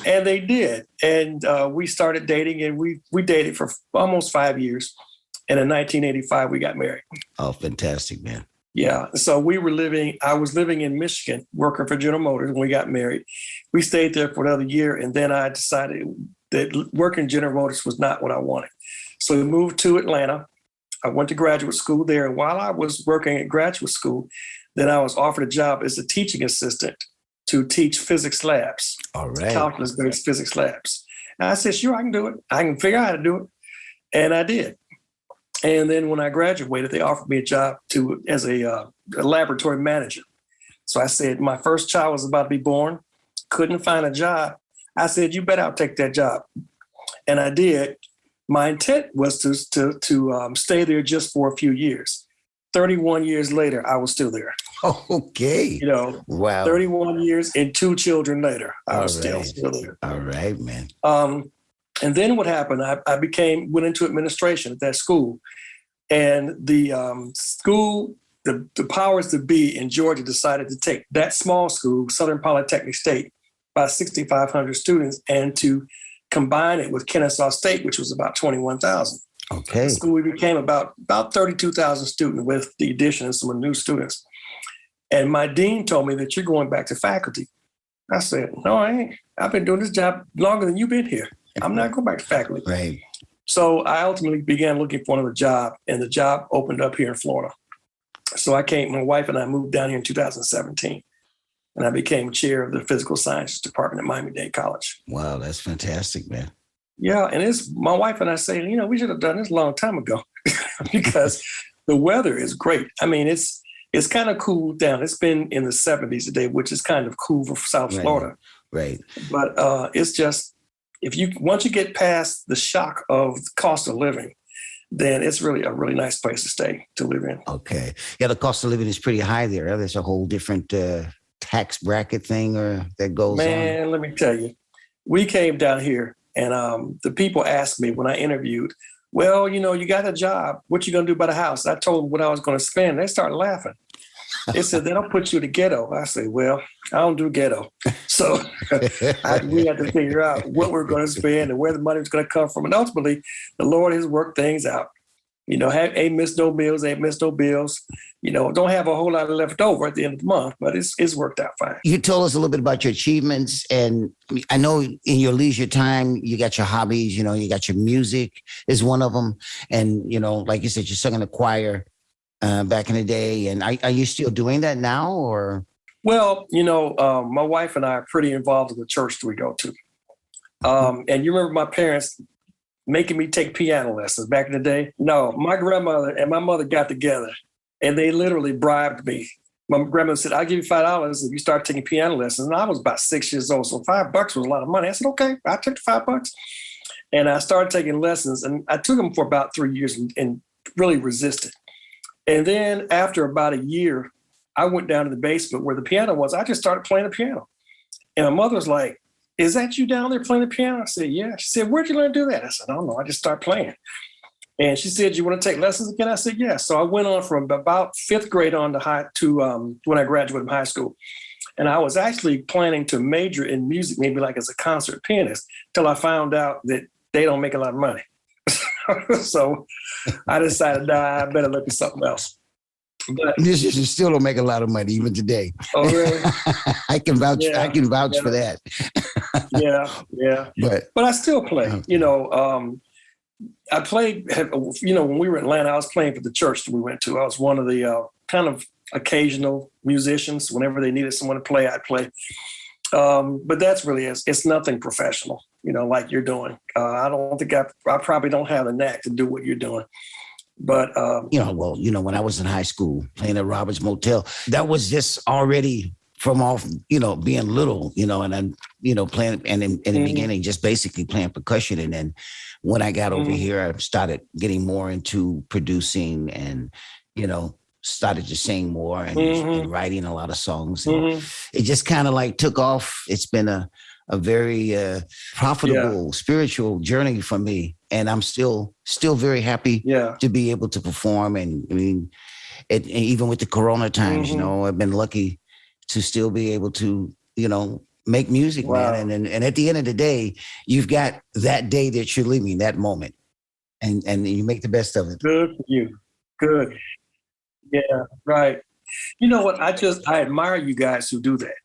And they did. And we started dating, and we dated for almost 5 years. And in 1985, we got married. Oh, fantastic, man. Yeah. So I was living in Michigan, working for General Motors when we got married. We stayed there for another year. And then I decided that working General Motors was not what I wanted. So we moved to Atlanta. I went to graduate school there. And while I was working at graduate school, then I was offered a job as a teaching assistant to teach physics labs. All right. Calculus-based physics labs. And I said, sure, I can do it. I can figure out how to do it. And I did. And then when I graduated, they offered me a job as a laboratory manager. So I said, my first child was about to be born, couldn't find a job. I said, you bet I'll take that job. And I did. My intent was to stay there just for a few years. 31 years later, I was still there. Okay. Wow. 31 years and 2 children later, I was still there. All right, man. And then what happened, I went into administration at that school. And the school, the powers that be in Georgia decided to take that small school, Southern Polytechnic State, about 6,500 students, and to combine it with Kennesaw State, which was about 21,000. Okay. The school became about 32,000 students with the addition of some new students. And my dean told me that you're going back to faculty. I said, no, I ain't. I've been doing this job longer than you've been here. I'm not going back to faculty. Right. So I ultimately began looking for another job, and the job opened up here in Florida. So my wife and I moved down here in 2017. And I became chair of the physical sciences department at Miami-Dade College. Wow, that's fantastic, man. Yeah, and my wife and I say, we should have done this a long time ago because the weather is great. I mean, it's kind of cooled down. It's been in the 70s today, which is kind of cool for South Florida. Right. But it's just, once you get past the shock of the cost of living, then it's really a really nice place to live in. Okay. Yeah, the cost of living is pretty high there. There's a whole different tax bracket thing that goes on? Man, let me tell you, we came down here and the people asked me when I interviewed, well, you got a job. What you going to do about the house? I told them what I was going to spend. They started laughing. They said, they don't put you in the ghetto. I said, well, I don't do ghetto. So we had to figure out what we're going to spend and where the money was going to come from. And ultimately, the Lord has worked things out. Ain't missed no meals, ain't missed no bills. Don't have a whole lot left over at the end of the month, but it's worked out fine. You told us a little bit about your achievements, and I know in your leisure time, you got your hobbies, you got your music is one of them. And, like you said, you sung in the choir back in the day. And are you still doing that now, or? Well, my wife and I are pretty involved in the church that we go to. And you remember my parents making me take piano lessons back in the day? No, my grandmother and my mother got together and they literally bribed me. My grandmother said, I'll give you $5 if you start taking piano lessons. And I was about 6 years old, so $5 was a lot of money. I said, okay, I took the $5. And I started taking lessons, and I took them for about 3 years and really resisted. And then after about a year, I went down to the basement where the piano was. I just started playing the piano. And my mother was like, is that you down there playing the piano? I said, yeah. She said, where'd you learn to do that? I said, I don't know. I just started playing. And she said, you want to take lessons again? I said, yeah. So I went on from about 5th grade on to when I graduated from high school. And I was actually planning to major in music, maybe like as a concert pianist, till I found out that they don't make a lot of money. So I decided, I better look at something else. But musicians still don't make a lot of money even today. Oh, really? I can vouch. Yeah, I can vouch for that. yeah. But I still play. I played. When we were in Atlanta, I was playing for the church that we went to. I was one of the kind of occasional musicians. Whenever they needed someone to play, I'd play. But that's really it's nothing professional. Like you're doing. I don't think I probably don't have the knack to do what you're doing. But, when I was in high school playing at Robert's Motel, that was just already from off, being little, and then, playing and in the beginning, just basically playing percussion. And then when I got over here, I started getting more into producing and, started to sing more and writing a lot of songs. And it just kind of like took off. It's been a very profitable spiritual journey for me. And I'm still very happy to be able to perform. And I mean, even with the Corona times, I've been lucky to still be able to, make music, man. And at the end of the day, you've got that day that you're leaving, that moment, and you make the best of it. Good for you. Good. Yeah, right. You know what? I admire you guys who do that.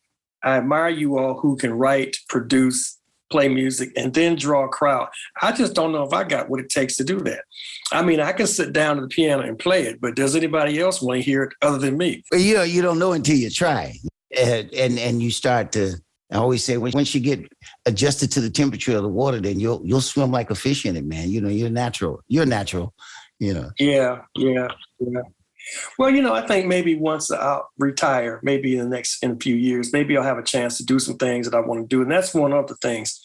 I admire you all who can write, produce, play music, and then draw a crowd. I just don't know if I got what it takes to do that. I mean, I can sit down to the piano and play it, but does anybody else want to hear it other than me? Well, you don't know until you try. And you start to, I always say, once you get adjusted to the temperature of the water, then you'll swim like a fish in it, man. You're natural. You're natural, Yeah. Well, I think maybe once I'll retire, maybe in a few years, maybe I'll have a chance to do some things that I want to do. And that's one of the things,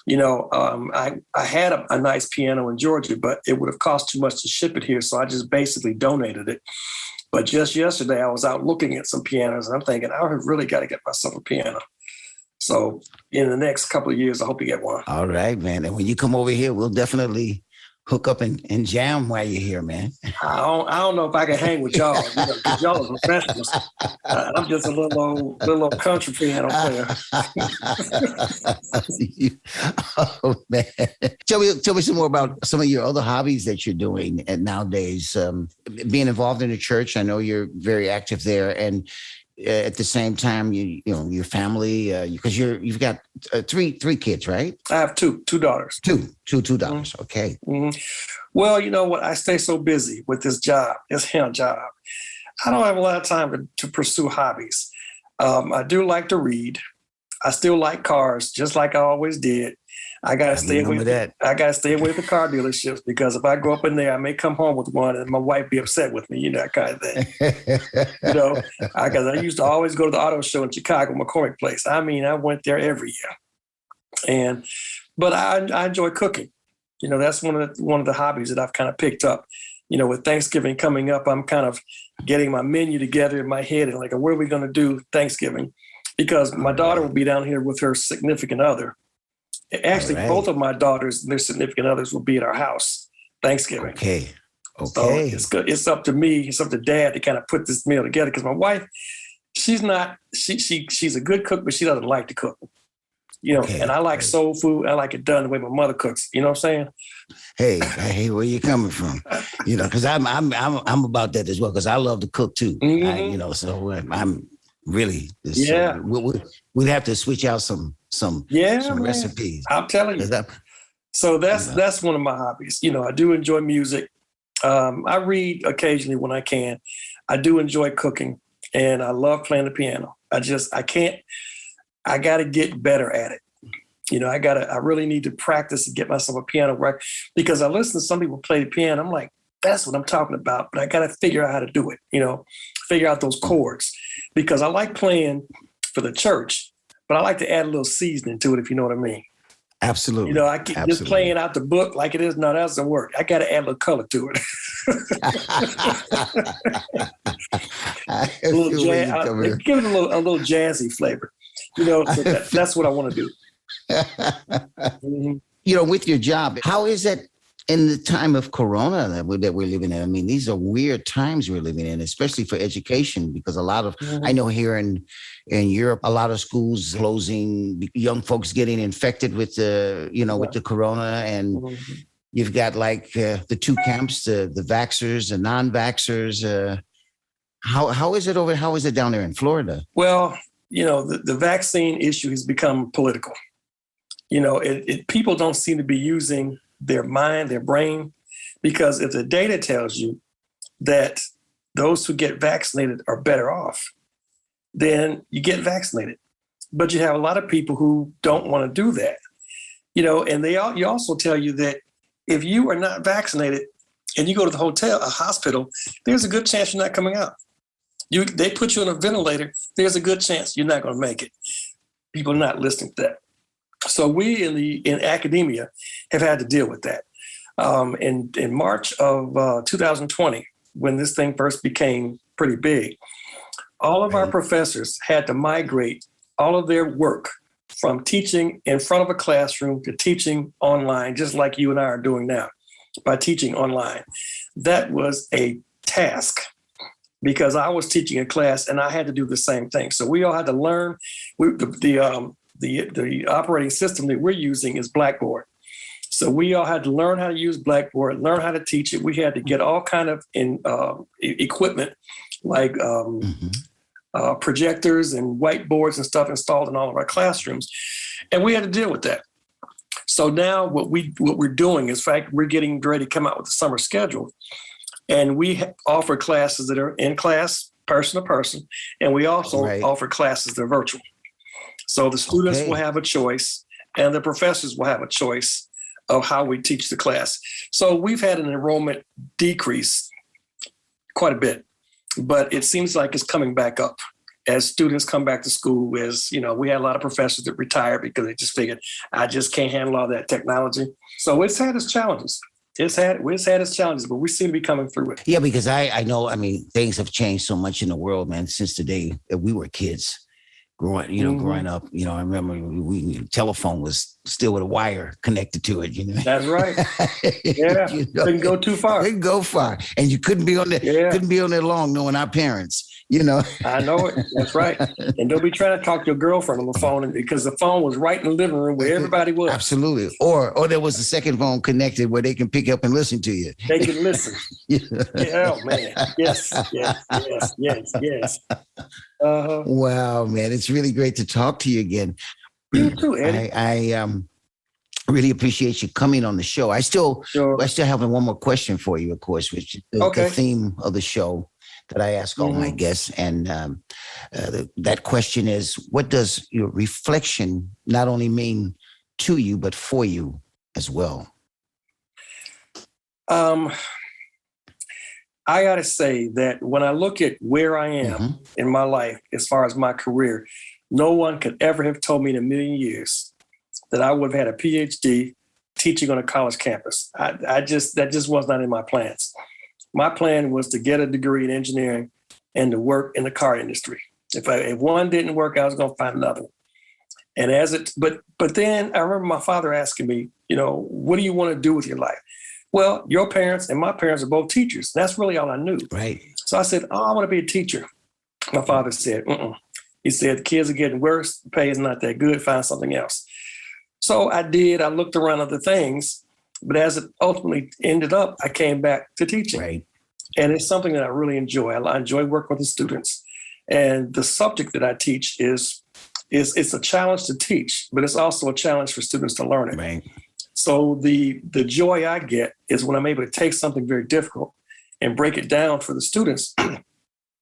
I had a nice piano in Georgia, but it would have cost too much to ship it here. So I just basically donated it. But just yesterday, I was out looking at some pianos and I'm thinking, I have really got to get myself a piano. So in the next couple of years, I hope to get one. All right, man. And when you come over here, we'll definitely hook up and jam while you're here, man. I don't know if I can hang with y'all, because y'all are professionals. I'm just a little old country piano player. Oh man! Tell me some more about some of your other hobbies that you're doing nowadays. Being involved in the church, I know you're very active there, and at the same time, your family, because you've got three kids, right? I have two daughters. Two daughters. Mm-hmm. Okay. Mm-hmm. Well, you know what? I stay so busy with this job, this hand job. I don't have a lot of time to pursue hobbies. I do like to read. I still like cars, just like I always did. I gotta stay away. I gotta stay away from the car dealerships, because if I go up in there, I may come home with one, and my wife be upset with me. That kind of thing. Because I used to always go to the auto show in Chicago, McCormick Place. I mean, I went there every year, but I enjoy cooking. That's one of the hobbies that I've kind of picked up. With Thanksgiving coming up, I'm kind of getting my menu together in my head and like, what are we going to do Thanksgiving? Because my daughter will be down here with her significant other. Actually, both of my daughters and their significant others will be at our house Thanksgiving. Okay. So it's good. It's up to me. It's up to Dad to kind of put this meal together because my wife, she's a good cook, but she doesn't like to cook. And I like soul food. I like it done the way my mother cooks. You know what I'm saying? Hey, where you coming from? Because I'm about that as well. Because I love to cook too. Mm-hmm. So I'm really we'd have to switch out some recipes. I'm telling you. So that's one of my hobbies. I do enjoy music. I read occasionally when I can. I do enjoy cooking, and I love playing the piano. I got to get better at it. I really need to practice and get myself a piano work because I listen to some people play the piano. I'm like, that's what I'm talking about, but I got to figure out how to do it, figure out those chords because I like playing for the church, but I like to add a little seasoning to it, if you know what I mean. Absolutely. Just playing out the book like it is, no, that doesn't work. I got to add a little color to it. Give it a little jazzy flavor. So that's what I want to do. Mm-hmm. With your job, how is that in the time of Corona that we're living in? I mean, these are weird times we're living in, especially for education, because a lot of, I know here in Europe, a lot of schools closing, young folks getting infected with with the Corona. And you've got like the two camps, the vaxxers and non-vaxxers. How is it over? How is it down there in Florida? Well, the vaccine issue has become political. People don't seem to be using their mind, their brain, because if the data tells you that those who get vaccinated are better off, then you get vaccinated. But you have a lot of people who don't want to do that, and you also tell you that if you are not vaccinated and you go to the hospital, there's a good chance you're not coming out. They put you on a ventilator, there's a good chance you're not going to make it. People are not listening to that. So we in academia have had to deal with that. In March of 2020, when this thing first became pretty big, all of our professors had to migrate all of their work from teaching in front of a classroom to teaching online, just like you and I are doing now, by teaching online. That was a task because I was teaching a class and I had to do the same thing. So we all had to learn. The operating system that we're using is Blackboard. So we all had to learn how to use Blackboard, learn how to teach it. We had to get all kind of equipment like projectors and whiteboards and stuff installed in all of our classrooms. And we had to deal with that. So now what we're doing is, in fact, we're getting ready to come out with a summer schedule. And we offer classes that are in class, person to person. And we also offer classes that are virtual. So the students will have a choice and the professors will have a choice of how we teach the class. So we've had an enrollment decrease quite a bit, but it seems like it's coming back up as students come back to school. We had a lot of professors that retired because they just figured, I just can't handle all that technology. So it's had its challenges. It's had its challenges, but we seem to be coming through it. Yeah, because I know, things have changed so much in the world, man, since the day that we were kids. Growing up, I remember telephone was still with a wire connected to it. That's right. Yeah, couldn't go too far. Couldn't go far, and you couldn't be on there. Couldn't be on there long, knowing our parents. I know it. That's right. And don't be trying to talk to your girlfriend on the phone because the phone was right in the living room where everybody was. Absolutely. Or there was a second phone connected where they can pick up and listen to you. They can listen. Oh man. Yes. Wow, man. It's really great to talk to you again. You too, Eddie. I really appreciate you coming on the show. I still have one more question for you, of course, which is the theme of the show that I ask all my guests. And that question is, what does your reflection not only mean to you, but for you as well? I got to say that when I look at where I am in my life, as far as my career, no one could ever have told me in a million years that I would have had a PhD teaching on a college campus. That just was not in my plans. My plan was to get a degree in engineering and to work in the car industry. If one didn't work, I was going to find another. And but then I remember my father asking me, what do you want to do with your life? Well, your parents and my parents are both teachers. That's really all I knew. Right. So I said, I want to be a teacher. My father said, He said, the kids are getting worse. The pay is not that good. Find something else. So I did. I looked around other things. But as it ultimately ended up, I came back to teaching. Right. And it's something that I really enjoy. I enjoy working with the students. And the subject that I teach is it's a challenge to teach, but it's also a challenge for students to learn it. Right. So the joy I get is when I'm able to take something very difficult and break it down for the students,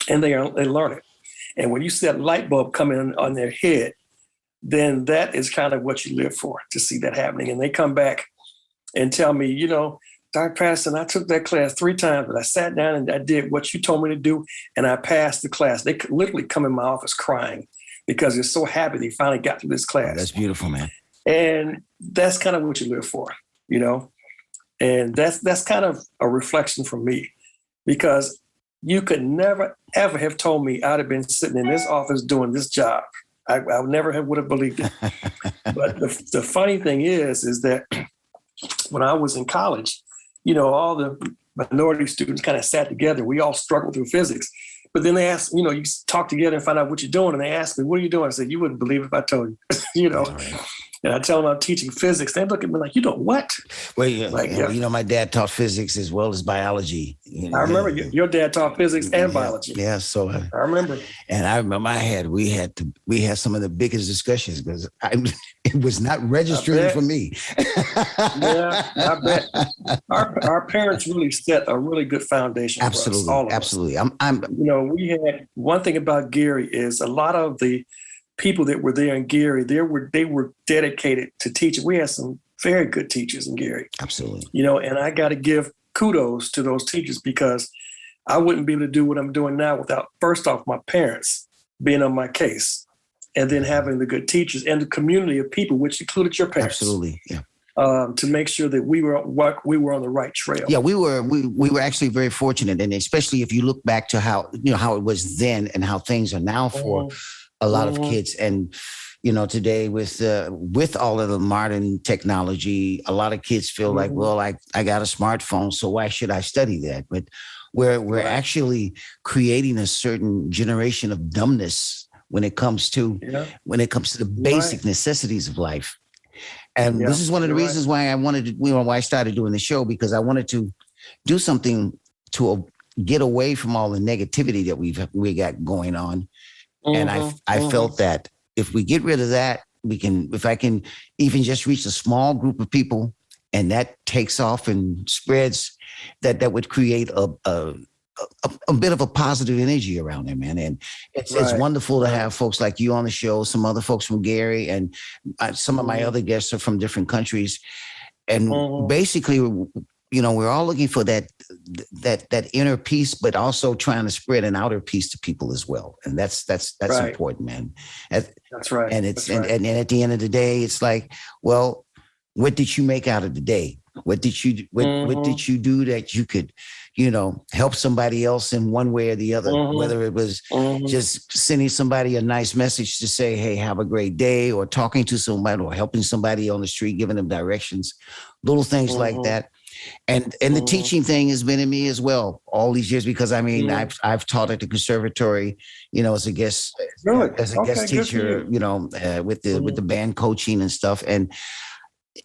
and they learn it. And when you see that light bulb come in on their head, then that is kind of what you live for, to see that happening. And they come back and tell me, Dr. Patterson, I took that class 3 times, but I sat down and I did what you told me to do, and I passed the class. They could literally come in my office crying because they're so happy they finally got through this class. Oh, that's beautiful, man. And that's kind of what you live for, And that's kind of a reflection from me, because you could never, ever have told me I'd have been sitting in this office doing this job. I never would have believed it. But the funny thing is that when I was in college, all the minority students kind of sat together. We all struggled through physics. But then they asked, you talk together and find out what you're doing. And they asked me, what are you doing? I said, you wouldn't believe it if I told you, Right. And I tell them I'm teaching physics. They look at me like, you know what? Well, my dad taught physics as well as biology. I remember your dad taught physics and biology. Yeah, so I remember. And I remember we had some of the biggest discussions because it was not registering for me. Yeah, I bet. Our parents really set a really good foundation for us, all of absolutely. us. We had one thing about Gary is a lot of the people that were there in Gary, they were dedicated to teaching. We had some very good teachers in Gary. Absolutely. And I got to give kudos to those teachers, because I wouldn't be able to do what I'm doing now without, first off, my parents being on my case, and then having the good teachers and the community of people, which included your parents. Absolutely, yeah. To make sure that we were on the right trail. Yeah, we were actually very fortunate, and especially if you look back to how it was then and how things are now for a lot of kids. And today with all of the modern technology, a lot of kids feel like, well, I got a smartphone, so why should I study that? But we're actually creating a certain generation of dumbness when it comes to the basic necessities of life. And this is one of the reasons why I wanted to, why I started doing the show, because I wanted to do something to get away from all the negativity that we got going on. And I felt that if we get rid of that, if I can even just reach a small group of people, and that takes off and spreads, that would create a bit of a positive energy around there, man. And it's wonderful to have folks like you on the show, some other folks from Gary, and some of my other guests are from different countries. And basically, we're all looking for that inner peace, but also trying to spread an outer peace to people as well. And that's important, man. That's right. And and at the end of the day, it's like, well, what did you make out of the day? What did you do that you could, help somebody else in one way or the other, whether it was just sending somebody a nice message to say, hey, have a great day, or talking to somebody, or helping somebody on the street, giving them directions, little things like that. And the teaching thing has been in me as well all these years, because I've taught at the conservatory, as a guest teacher, with the band coaching and stuff. And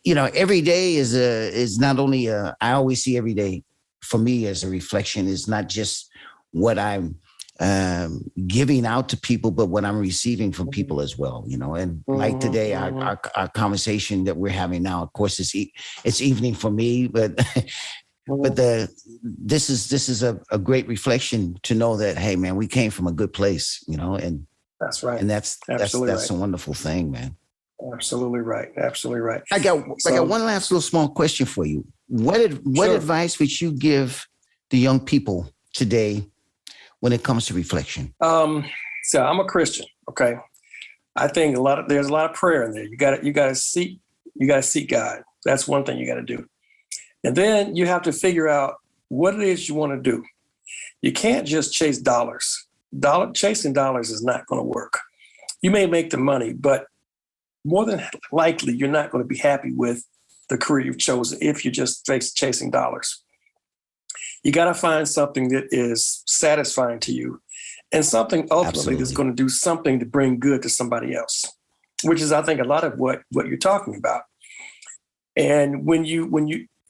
every day is not only I always see every day for me as a reflection. Is not just what I'm giving out to people, but what I'm receiving from people as well, and like today, our conversation that we're having now, of course, it's evening for me, but this is a great reflection to know that, hey man, we came from a good place, and that's right. And that's a wonderful thing, man. Absolutely right. Absolutely right. I got one last little small question for you. What advice would you give the young people today when it comes to reflection? So I'm a Christian. Okay. I think there's a lot of prayer in there. You got to seek God. That's one thing you got to do. And then you have to figure out what it is you want to do. You can't just chase dollars. Chasing dollars is not going to work. You may make the money, but more than likely, you're not going to be happy with the career you've chosen if you're just chasing dollars. You got to find something that is satisfying to you and something ultimately that's going to do something to bring good to somebody else, which is, I think, a lot of what you're talking about. And when you,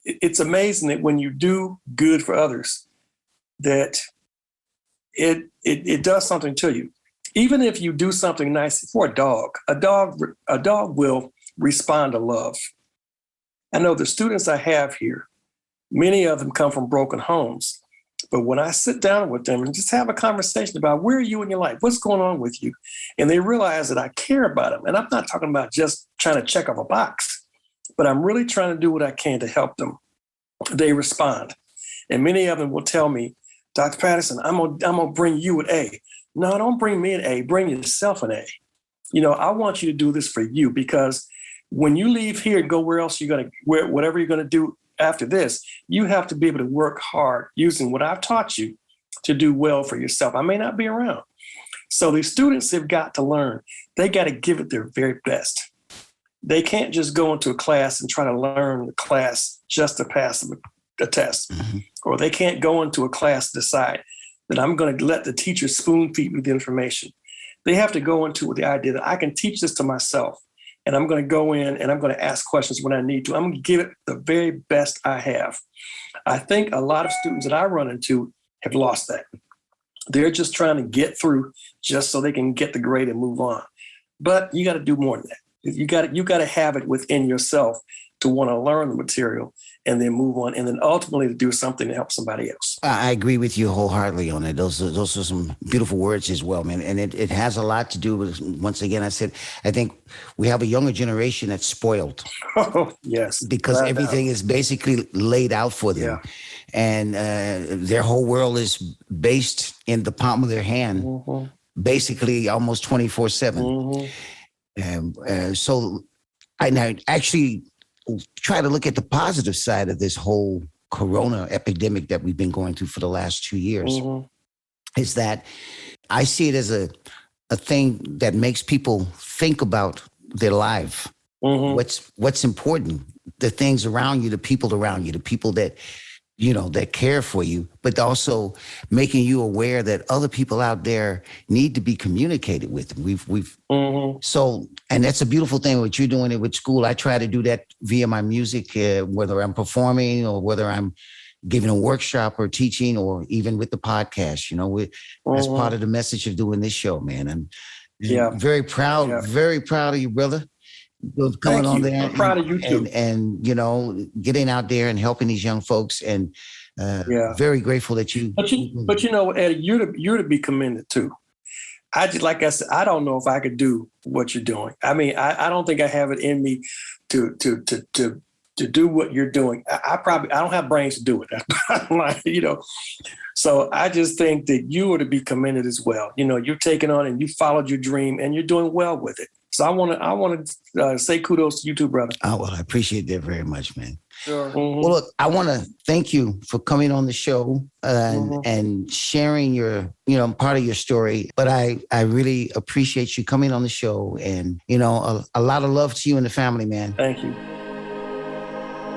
it's amazing that when you do good for others, that it does something to you. Even if you do something nice for a dog will respond to love. I know the students I have here, many of them come from broken homes. But when I sit down with them and just have a conversation about where are you in your life, what's going on with you, and they realize that I care about them. And I'm not talking about just trying to check off a box, but I'm really trying to do what I can to help them. They respond. And many of them will tell me, Dr. Patterson, I'm gonna bring you an A. No, don't bring me an A, bring yourself an A. I want you to do this for you, because when you leave here and go where else whatever you're gonna do after this, you have to be able to work hard using what I've taught you to do well for yourself. I may not be around. So the students have got to learn. They got to give it their very best. They can't just go into a class and try to learn the class just to pass a test. Mm-hmm. Or they can't go into a class and decide that I'm going to let the teacher spoon feed me the information. They have to go into with the idea that I can teach this to myself. And I'm going to go in and I'm going to ask questions when I need to. I'm going to give it the very best I have. I think a lot of students that I run into have lost that. They're just trying to get through just so they can get the grade and move on. But you got to do more than that. You got to have it within yourself to want to learn the material and then move on, and then ultimately to do something to help somebody else. I agree with you wholeheartedly on it. Those are some beautiful words as well, man. And it has a lot to do with, once again, I think we have a younger generation that's spoiled. Oh, yes. Because everything is basically laid out for them. Yeah. And their whole world is based in the palm of their hand, mm-hmm. basically almost 24/7. Mm-hmm. And so I actually try to look at the positive side of this whole corona epidemic that we've been going through for the last 2 years, mm-hmm. is that I see it as a thing that makes people think about their life, mm-hmm. what's important, the things around you, the people around you, the people that, that care for you, but also making you aware that other people out there need to be communicated with. We've mm-hmm. So, and that's a beautiful thing, what you're doing it with school. I try to do that via my music, whether I'm performing or whether I'm giving a workshop or teaching, or even with the podcast, mm-hmm. that's part of the message of doing this show, man. I'm very proud of you, brother. Coming on there. I'm proud of you too. And getting out there and helping these young folks, and very grateful that you. But Eddie, you're to be commended too. Like I said, I don't know if I could do what you're doing. I mean, I don't think I have it in me to do what you're doing. I don't have brains to do it. So I just think that you are to be commended as well. You're taking on and you followed your dream and you're doing well with it. So I want to say kudos to you too, brother. Oh, well, I appreciate that very much, man. Sure. Mm-hmm. Well, look, I want to thank you for coming on the show mm-hmm. and sharing your, part of your story. But I really appreciate you coming on the show, and, a lot of love to you and the family, man. Thank you.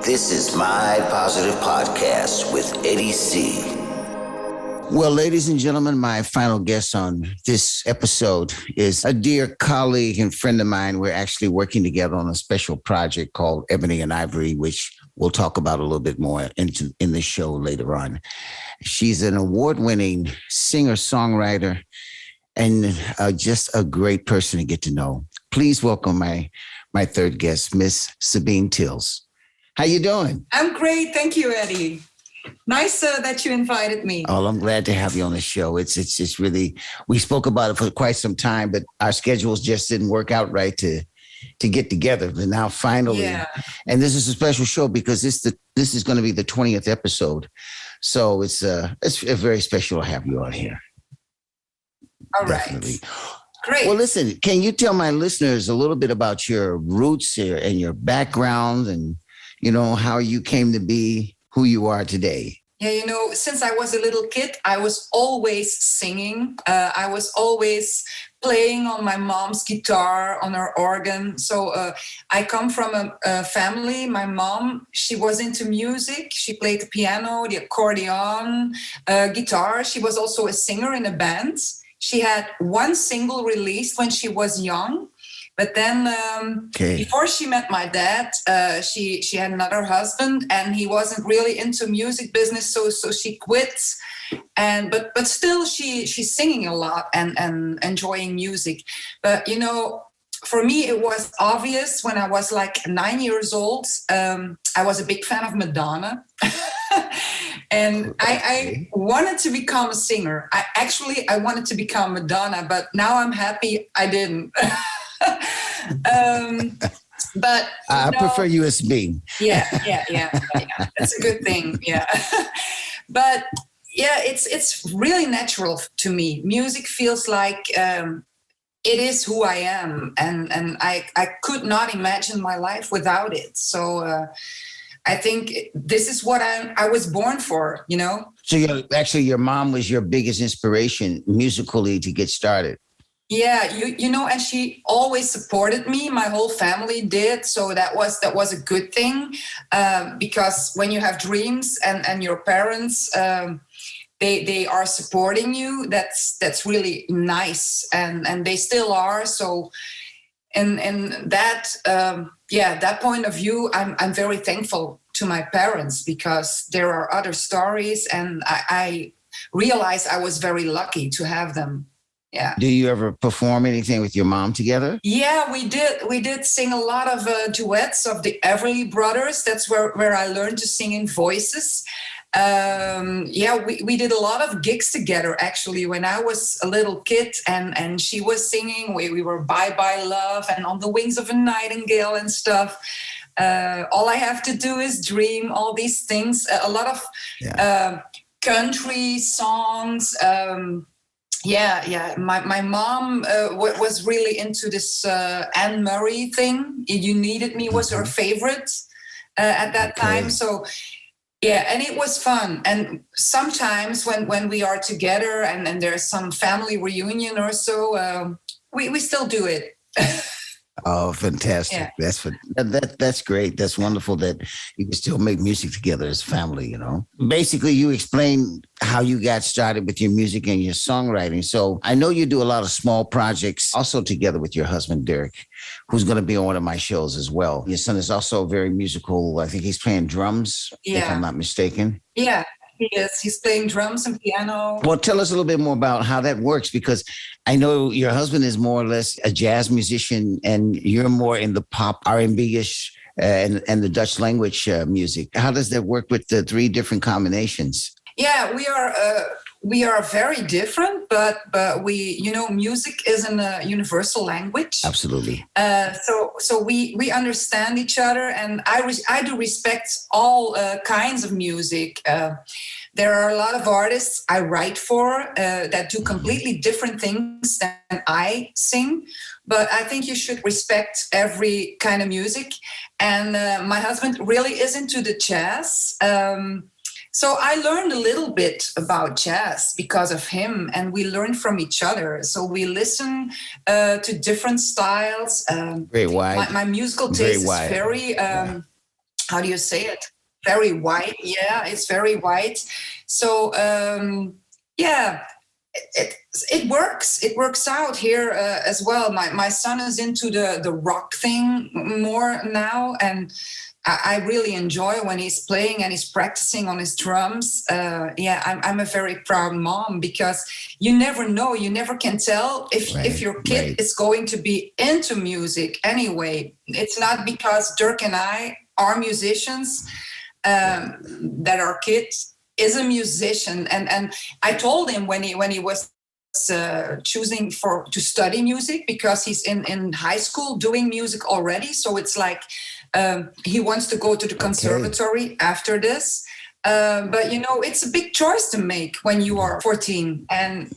This is My Positive Podcast with Eddie C. Well, ladies and gentlemen, my final guest on this episode is a dear colleague and friend of mine. We're actually working together on a special project called Ebony and Ivory, which we'll talk about a little bit more in the show later on. She's an award-winning singer-songwriter and just a great person to get to know. Please welcome my third guest, Miss Sabine Tills. How you doing? I'm great. Thank you, Eddie. Nice that you invited me. Oh, I'm glad to have you on the show. It's really, we spoke about it for quite some time, but our schedules just didn't work out right to get together. But now finally, and this is a special show because this is going to be the 20th episode. So it's very special to have you on here. All Definitely. Right. Great. Well, listen, can you tell my listeners a little bit about your roots here and your background and, how you came to be who you are today? Yeah, you know, since I was a little kid, I was always singing. I was always playing on my mom's guitar, on her organ. So I come from a family. My mom, she was into music. She played the piano, the accordion, guitar. She was also a singer in a band. She had one single released when she was young. But then before she met my dad, she had another husband, and he wasn't really into music business, so she quit. And but still she's singing a lot and enjoying music. But you know, for me it was obvious when I was like 9 years old. I was a big fan of Madonna. And I wanted to become a singer. I wanted to become Madonna, but now I'm happy I didn't. But I prefer USB. Yeah. That's a good thing. Yeah. But yeah, it's really natural to me. Music feels like it is who I am, and I could not imagine my life without it. So I think this is what I was born for, you know. So your mom was your biggest inspiration musically to get started. Yeah, you know, and she always supported me. My whole family did, so that was a good thing, because when you have dreams and your parents they are supporting you, that's really nice, and they still are. So, and that that point of view, I'm very thankful to my parents, because there are other stories, and I realized I was very lucky to have them. Yeah. Do you ever perform anything with your mom together? Yeah, we did. We did sing a lot of duets of the Everly Brothers. That's where I learned to sing in voices. We did a lot of gigs together, actually, when I was a little kid, and she was singing. We were Bye Bye Love and On the Wings of a Nightingale and stuff. All I Have to Do Is Dream, all these things. A lot of country songs. My mom was really into this Anne Murray thing. You Needed Me was her favorite at that time. So, yeah, and it was fun. And sometimes when we are together and there's some family reunion or so, we still do it. Oh, fantastic. Yeah. That's great. That's wonderful that you can still make music together as family, you know. Basically, you explained how you got started with your music and your songwriting. So I know you do a lot of small projects also together with your husband, Derek, who's going to be on one of my shows as well. Your son is also very musical. I think he's playing drums, if I'm not mistaken. Yeah. He is. He's playing drums and piano. Well, tell us a little bit more about how that works, because I know your husband is more or less a jazz musician and you're more in the pop R&B-ish and the Dutch language music. How does that work with the three different combinations? Yeah, we are very different, but we, you know, music isn't a universal language. Absolutely. So we understand each other, and I do respect all kinds of music. There are a lot of artists I write for that do completely different things than I sing, but I think you should respect every kind of music. And my husband really is into the jazz. So I learned a little bit about jazz because of him, and we learn from each other. So we listen to different styles. Very wide. My musical taste is very, how do you say it? Very wide. Yeah, it's very wide. So, it works. It works out here as well. My son is into the rock thing more now, and I really enjoy when he's playing and he's practicing on his drums. I'm a very proud mom, because you never know, you never can tell if your kid is going to be into music anyway. It's not because Dirk and I are musicians that our kid is a musician. And I told him when he was choosing to study music, because he's in high school doing music already. So it's like he wants to go to the conservatory after this. But, you know, it's a big choice to make when you are 14. And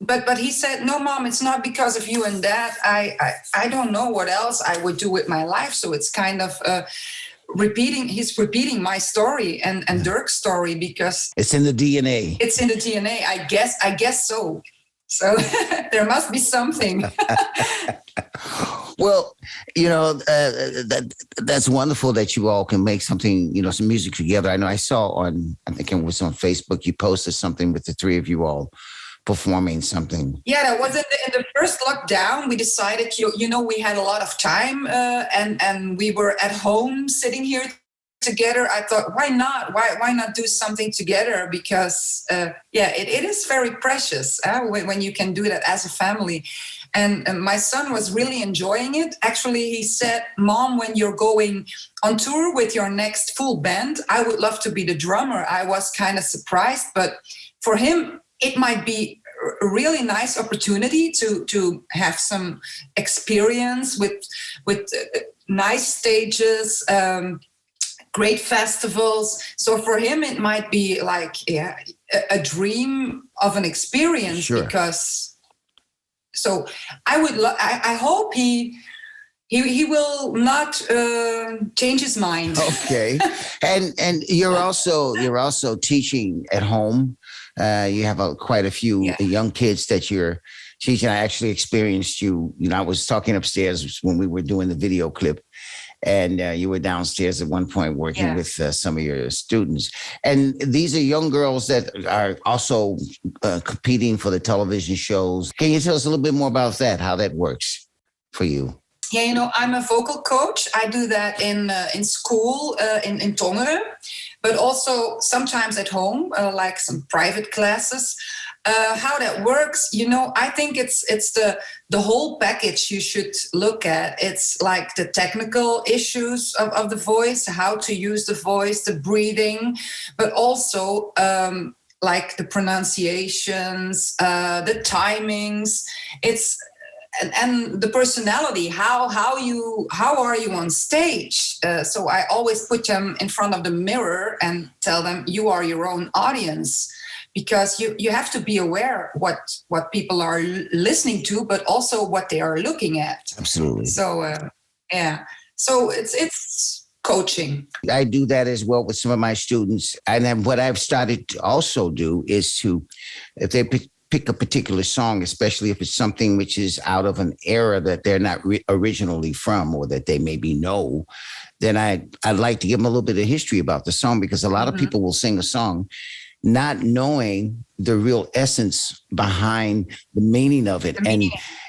but he said, no, Mom, it's not because of you and Dad. I don't know what else I would do with my life. So it's kind of he's repeating my story and Dirk's story because it's in the DNA. It's in the DNA. I guess so. So there must be something. Well, that's wonderful that you all can make something, some music together. I know I saw I think it was on Facebook, you posted something with the three of you all performing something. Yeah, that was in the first lockdown. We decided, we had a lot of time and we were at home sitting here together. I thought, why not? Why not do something together? Because, it is very precious when you can do that as a family. And my son was really enjoying it. Actually, he said, Mom, when you're going on tour with your next full band, I would love to be the drummer. I was kind of surprised, but for him, it might be a really nice opportunity to have some experience with nice stages, great festivals. So for him, it might be like a dream of an experience. Sure. Because. So I hope he will not change his mind. Okay, and you're also teaching at home. You have quite a few young kids that you're teaching. I actually experienced you. I was talking upstairs when we were doing the video clip, and you were downstairs at one point working with some of your students. And these are young girls that are also competing for the television shows. Can you tell us a little bit more about that, how that works for you? Yeah, I'm a vocal coach. I do that in school, in Tongeren, but also sometimes at home, like some private classes. How that works, I think it's the whole package you should look at. It's like the technical issues of the voice, how to use the voice, the breathing, but also like the pronunciations, the timings. And the personality, how are you on stage? So I always put them in front of the mirror and tell them, you are your own audience. Because you have to be aware what people are listening to, but also what they are looking at. Absolutely. So, So it's coaching. I do that as well with some of my students. And then what I've started to also do is if they pick a particular song, especially if it's something which is out of an era that they're not originally from or that they maybe know, then I'd like to give them a little bit of history about the song, because a lot of people will sing a song not knowing the real essence behind the meaning of it. And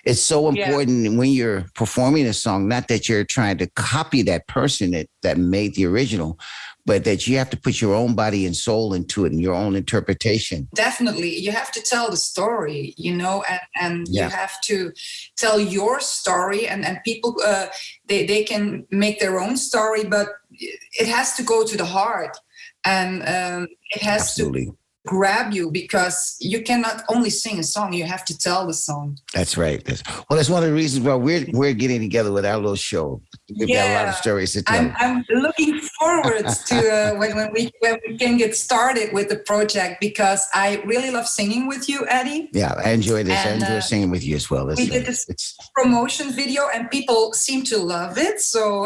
it's so important when you're performing a song, not that you're trying to copy that person that made the original, but that you have to put your own body and soul into it and your own interpretation. Definitely. You have to tell the story, and you have to tell your story, and people, they can make their own story, but it has to go to the heart. And it has to grab you, because you cannot only sing a song, you have to tell the song. That's right. That's one of the reasons why we're getting together with our little show. We've got a lot of stories to tell. I'm looking forward to when we can get started with the project, because I really love singing with you, Eddie. Yeah, I enjoy this. I enjoy singing with you as well. We did this promotion video and people seem to love it. So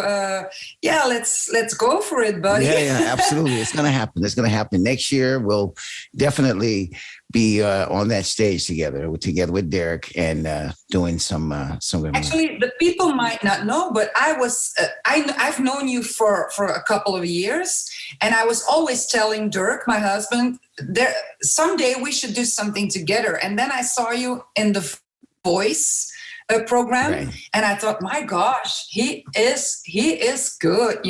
let's go for it, buddy. Yeah, absolutely. It's going to happen. It's going to happen next year. We'll definitely be on that stage together with Derek and doing some. Actually, the people might not know, but I've known you for a couple of years, and I was always telling Dirk, my husband, someday we should do something together. And then I saw you in the Voice program, and I thought, my gosh, he is good,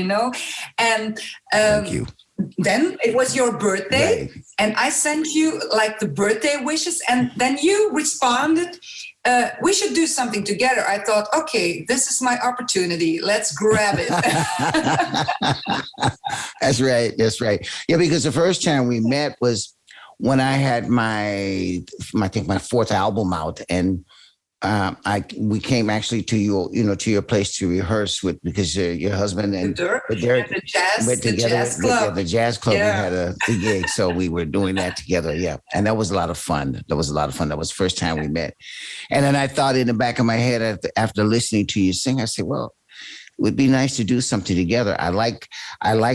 And thank you. Then it was your birthday, and I sent you like the birthday wishes, and then you responded, we should do something together. I thought, okay, this is my opportunity. Let's grab it. That's right. Yeah, because the first time we met was when I had my fourth album out, and we came actually to your place to rehearse because your husband and Derek went together with the jazz club. Yeah. We had a gig, so we were doing that together. Yeah, and that was a lot of fun. That was the first time we met. And then I thought in the back of my head after listening to you sing, I said, well, it would be nice to do something together. I like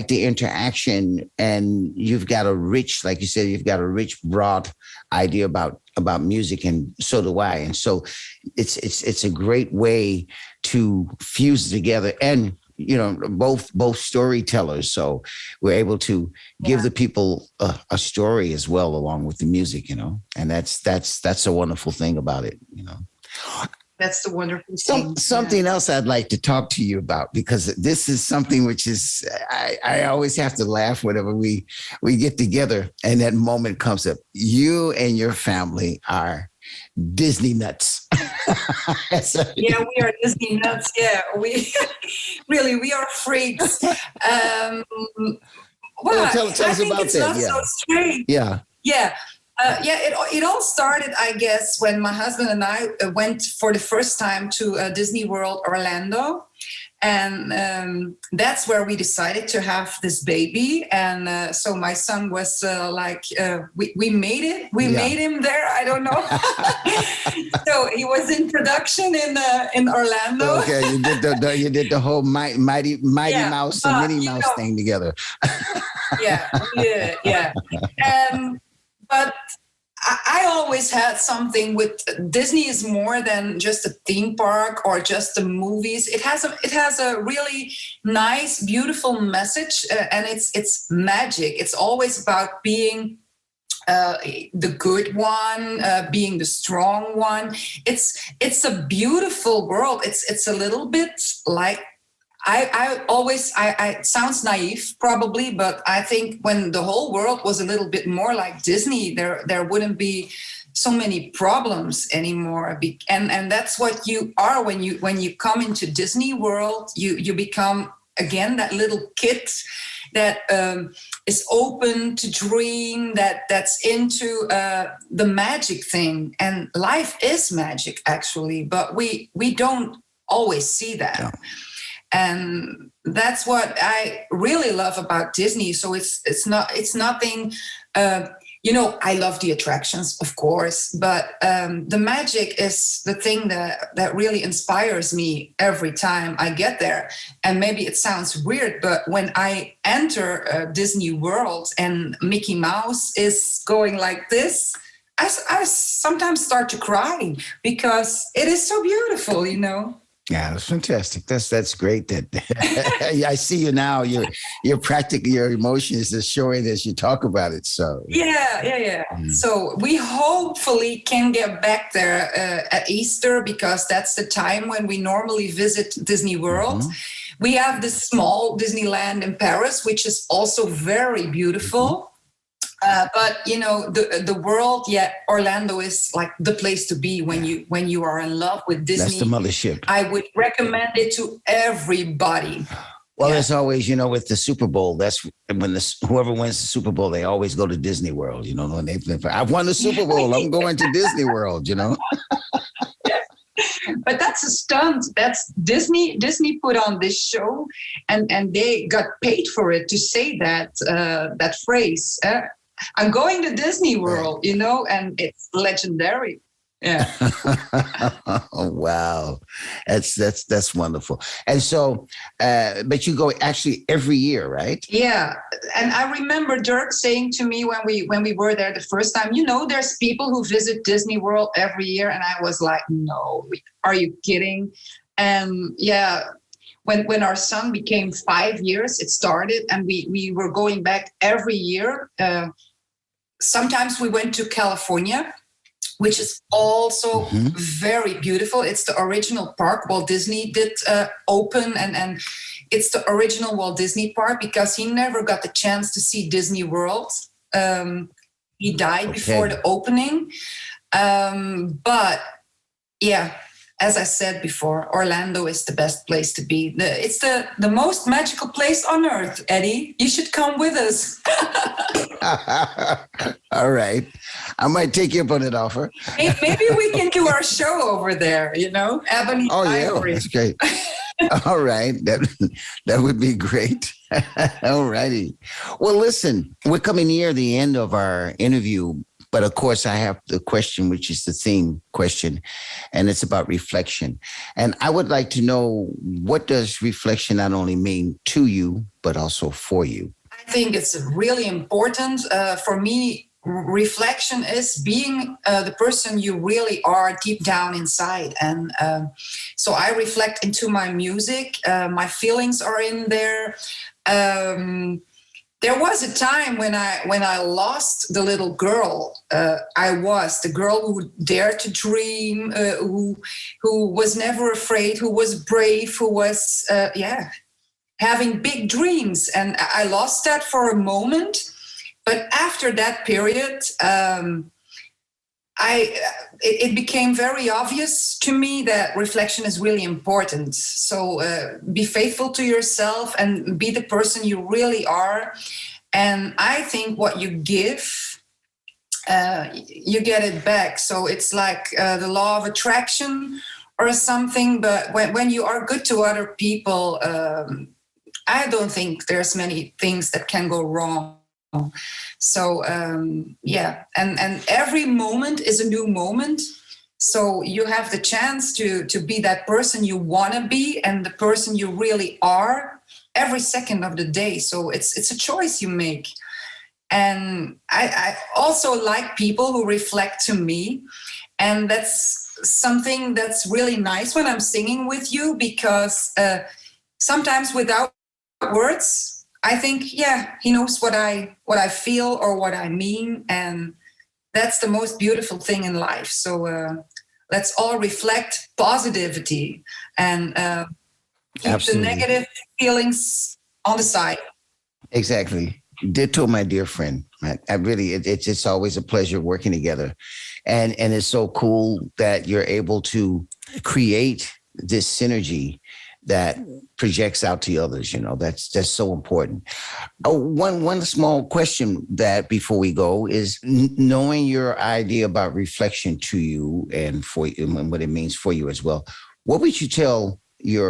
the interaction, and you've got a rich, like you said, you've got a rich, broad idea about music, and so do I. And so it's a great way to fuse together, and both storytellers. So we're able to give the people a story as well, along with the music, and that's a wonderful thing about it, That's the wonderful thing. Something else I'd like to talk to you about, because this is something which is, I always have to laugh whenever we get together and that moment comes up. You and your family are Disney nuts. Yeah, we are Disney nuts. Yeah, we are freaks. Tell us about it's that. Not so strange. Yeah. Yeah. It all started, I guess, when my husband and I went for the first time to Disney World Orlando. And that's where we decided to have this baby. And so my son was we made it. We made him there. I don't know. So he was in production in Orlando. Okay, you did the whole Mighty Mouse and Minnie Mouse thing together. Yeah. But I always had something with Disney. Is more than just a theme park or just the movies. It has a really nice, beautiful message, and it's magic. It's always about being the good one, being the strong one. It's a beautiful world. It's a little bit like. It sounds naive probably, but I think when the whole world was a little bit more like Disney, there wouldn't be so many problems anymore. And that's what you are when you come into Disney World. You become again that little kid that is open to dream, that's into the magic thing. And life is magic actually, but we don't always see that. Yeah. And that's what I really love about Disney. So it's nothing, I love the attractions, of course, but the magic is the thing that really inspires me every time I get there. And maybe it sounds weird, but when I enter Disney World and Mickey Mouse is going like this, I sometimes start to cry because it is so beautiful, Yeah, that's fantastic. That's great. That I see you now. You're practically, your emotions are showing as you talk about it. So yeah. So we hopefully can get back there at Easter, because that's the time when we normally visit Disney World. Mm-hmm. We have this small Disneyland in Paris, which is also very beautiful. Mm-hmm. But the world, Orlando is like the place to be when you are in love with Disney. That's the mothership. I would recommend it to everybody. Well, as always, with the Super Bowl, that's when whoever wins the Super Bowl, they always go to Disney World. When I've won the Super Bowl, I'm going to Disney World. But that's a stunt. That's Disney. Disney put on this show, and they got paid for it to say that phrase. I'm going to Disney World, and it's legendary. Yeah. Oh, wow. That's wonderful. And so, but you go actually every year, right? Yeah. And I remember Dirk saying to me when we were there the first time, there's people who visit Disney World every year. And I was like, no, are you kidding? And when our son became 5 years, it started, and we were going back every year. Sometimes we went to California, which is also very beautiful. It's the original park Walt Disney did open, and it's the original Walt Disney Park, because he never got the chance to see Disney World. He died before the opening. But yeah, as I said before, Orlando is the best place to be. It's the most magical place on earth, Eddie. You should come with us. All right. I might take you up on that offer. Maybe we can do our show over there, Ebony. Oh, yeah. Ivory. That's great. All right. That would be great. All righty. Well, listen, we're coming near the end of our interview But of course, I have the question, which is the theme question, and it's about reflection. And I would like to know, what does reflection not only mean to you, but also for you? I think it's really important. For me, reflection is being the person you really are deep down inside. And so I reflect into my music. My feelings are in there. There was a time when I lost the little girl. I was the girl who dared to dream, who was never afraid, who was brave, who was having big dreams. And I lost that for a moment. But after that period, it became very obvious to me that reflection is really important. So be faithful to yourself and be the person you really are. And I think what you give, you get it back. So it's like the law of attraction or something. But when you are good to other people, I don't think there's many things that can go wrong. So and every moment is a new moment. So you have the chance to be that person you want to be and the person you really are every second of the day. So it's a choice you make. And I also like people who reflect to me, and that's something that's really nice when I'm singing with you, because sometimes without words, I think, he knows what I feel or what I mean. And that's the most beautiful thing in life. So let's all reflect positivity and keep Absolutely. the negative feelings on the side. Exactly. Ditto, my dear friend. I really, it's always a pleasure working together. And it's so cool that you're able to create this synergy that projects out to others. That's so important. One small question that before we go is, knowing your idea about reflection to you and for you and what it means for you as well, what would you tell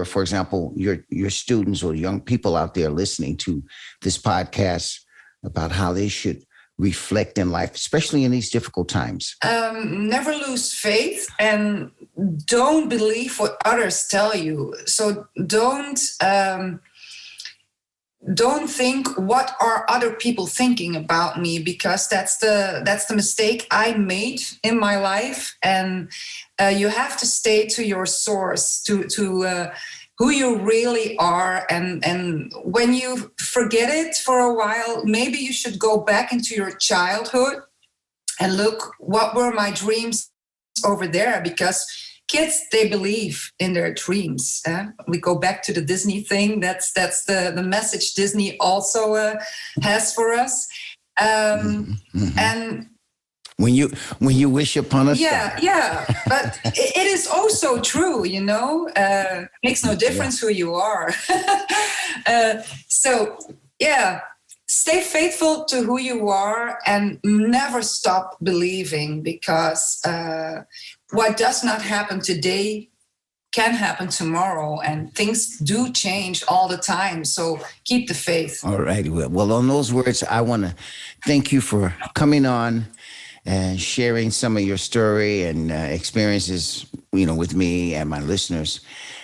for example, your students or young people out there listening to this podcast about how they should reflect in life, especially in these difficult times? Never lose faith and don't believe what others tell you. So don't think, what are other people thinking about me, because that's the mistake I made in my life. And you have to stay to your source, to who you really are. And when you forget it for a while, maybe you should go back into your childhood and look, what were my dreams over there? Because kids, they believe in their dreams. We go back to the Disney thing. That's the message Disney also has for us. And when you wish upon a star. Yeah. But it is also true, makes no difference who you are. Stay faithful to who you are and never stop believing, because what does not happen today can happen tomorrow, and things do change all the time. So keep the faith. All right. Well, on those words, I want to thank you for coming on and sharing some of your story and experiences, with me and my listeners.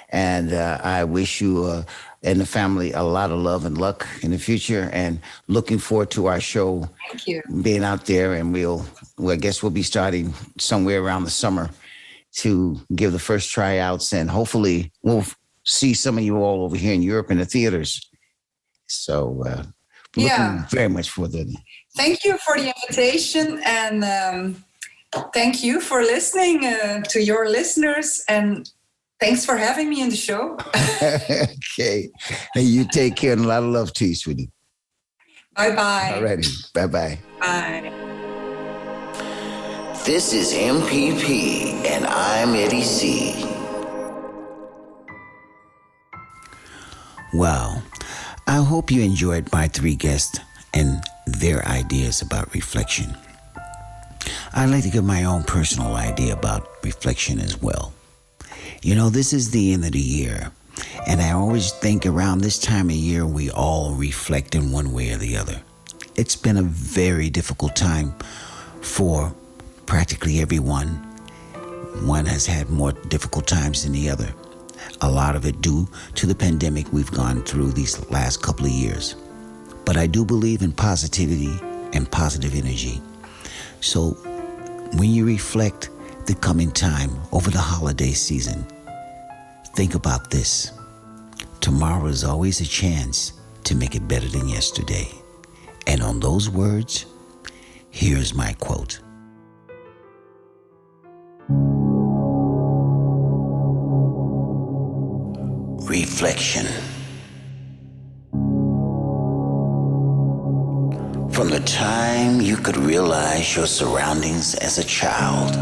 And I wish you and the family a lot of love and luck in the future, and looking forward to our show. Thank you. Being out there, and I guess we'll be starting somewhere around the summer to give the first tryouts, and hopefully we'll see some of you all over here in Europe in the theaters. So looking very much for that. Thank you for the invitation, and thank you for listening to your listeners, and thanks for having me in the show. Okay. Hey, you take care, and a lot of love to you, sweetie. Bye-bye. All righty. Bye-bye. Bye. This is MPP, and I'm Eddie C. Wow. I hope you enjoyed my 3 guests and their ideas about reflection. I'd like to give my own personal idea about reflection as well. This is the end of the year, and I always think around this time of year we all reflect in one way or the other. It's been a very difficult time For practically everyone, one has had more difficult times than the other. A lot of it due to the pandemic we've gone through these last couple of years. But I do believe in positivity and positive energy. So when you reflect the coming time over the holiday season, think about this. Tomorrow is always a chance to make it better than yesterday. And on those words, here's my quote. Reflection. From the time you could realize your surroundings as a child,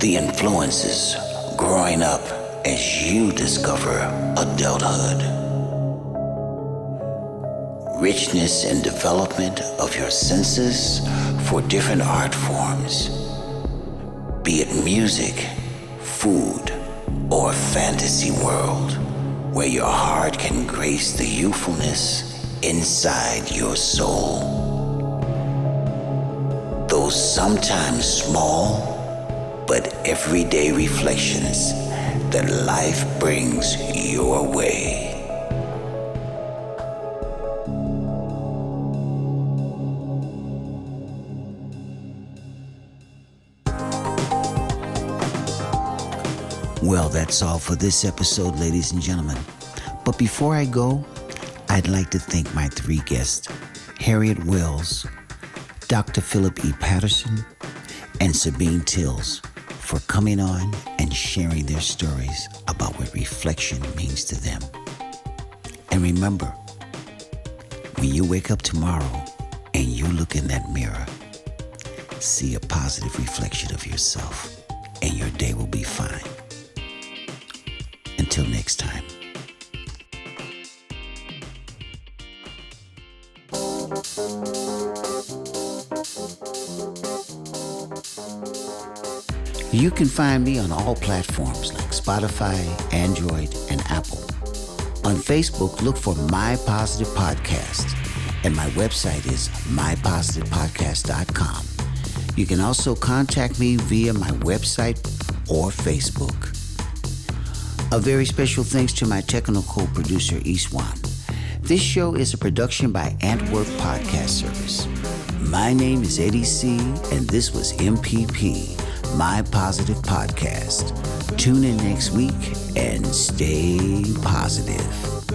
the influences growing up as you discover adulthood, richness and development of your senses for different art forms, be it music, food, or fantasy world, where your heart can grace the youthfulness inside your soul. Those sometimes small but everyday reflections that life brings your way. Well, that's all for this episode, ladies and gentlemen. But before I go, I'd like to thank my three guests, Harriet Wells, Dr. Phillip E. Patterson, and Sabine Tills, for coming on and sharing their stories about what reflection means to them. And remember, when you wake up tomorrow and you look in that mirror, see a positive reflection of yourself, and your day will be fine. Until next time. You can find me on all platforms like Spotify, Android, and Apple. On Facebook, look for My Positive Podcast, and my website is mypositivepodcast.com. You can also contact me via my website or Facebook. A very special thanks to my technical producer, Iswan. This show is a production by Antwerp Podcast Service. My name is Eddie C., and this was MPP, My Positive Podcast. Tune in next week and stay positive.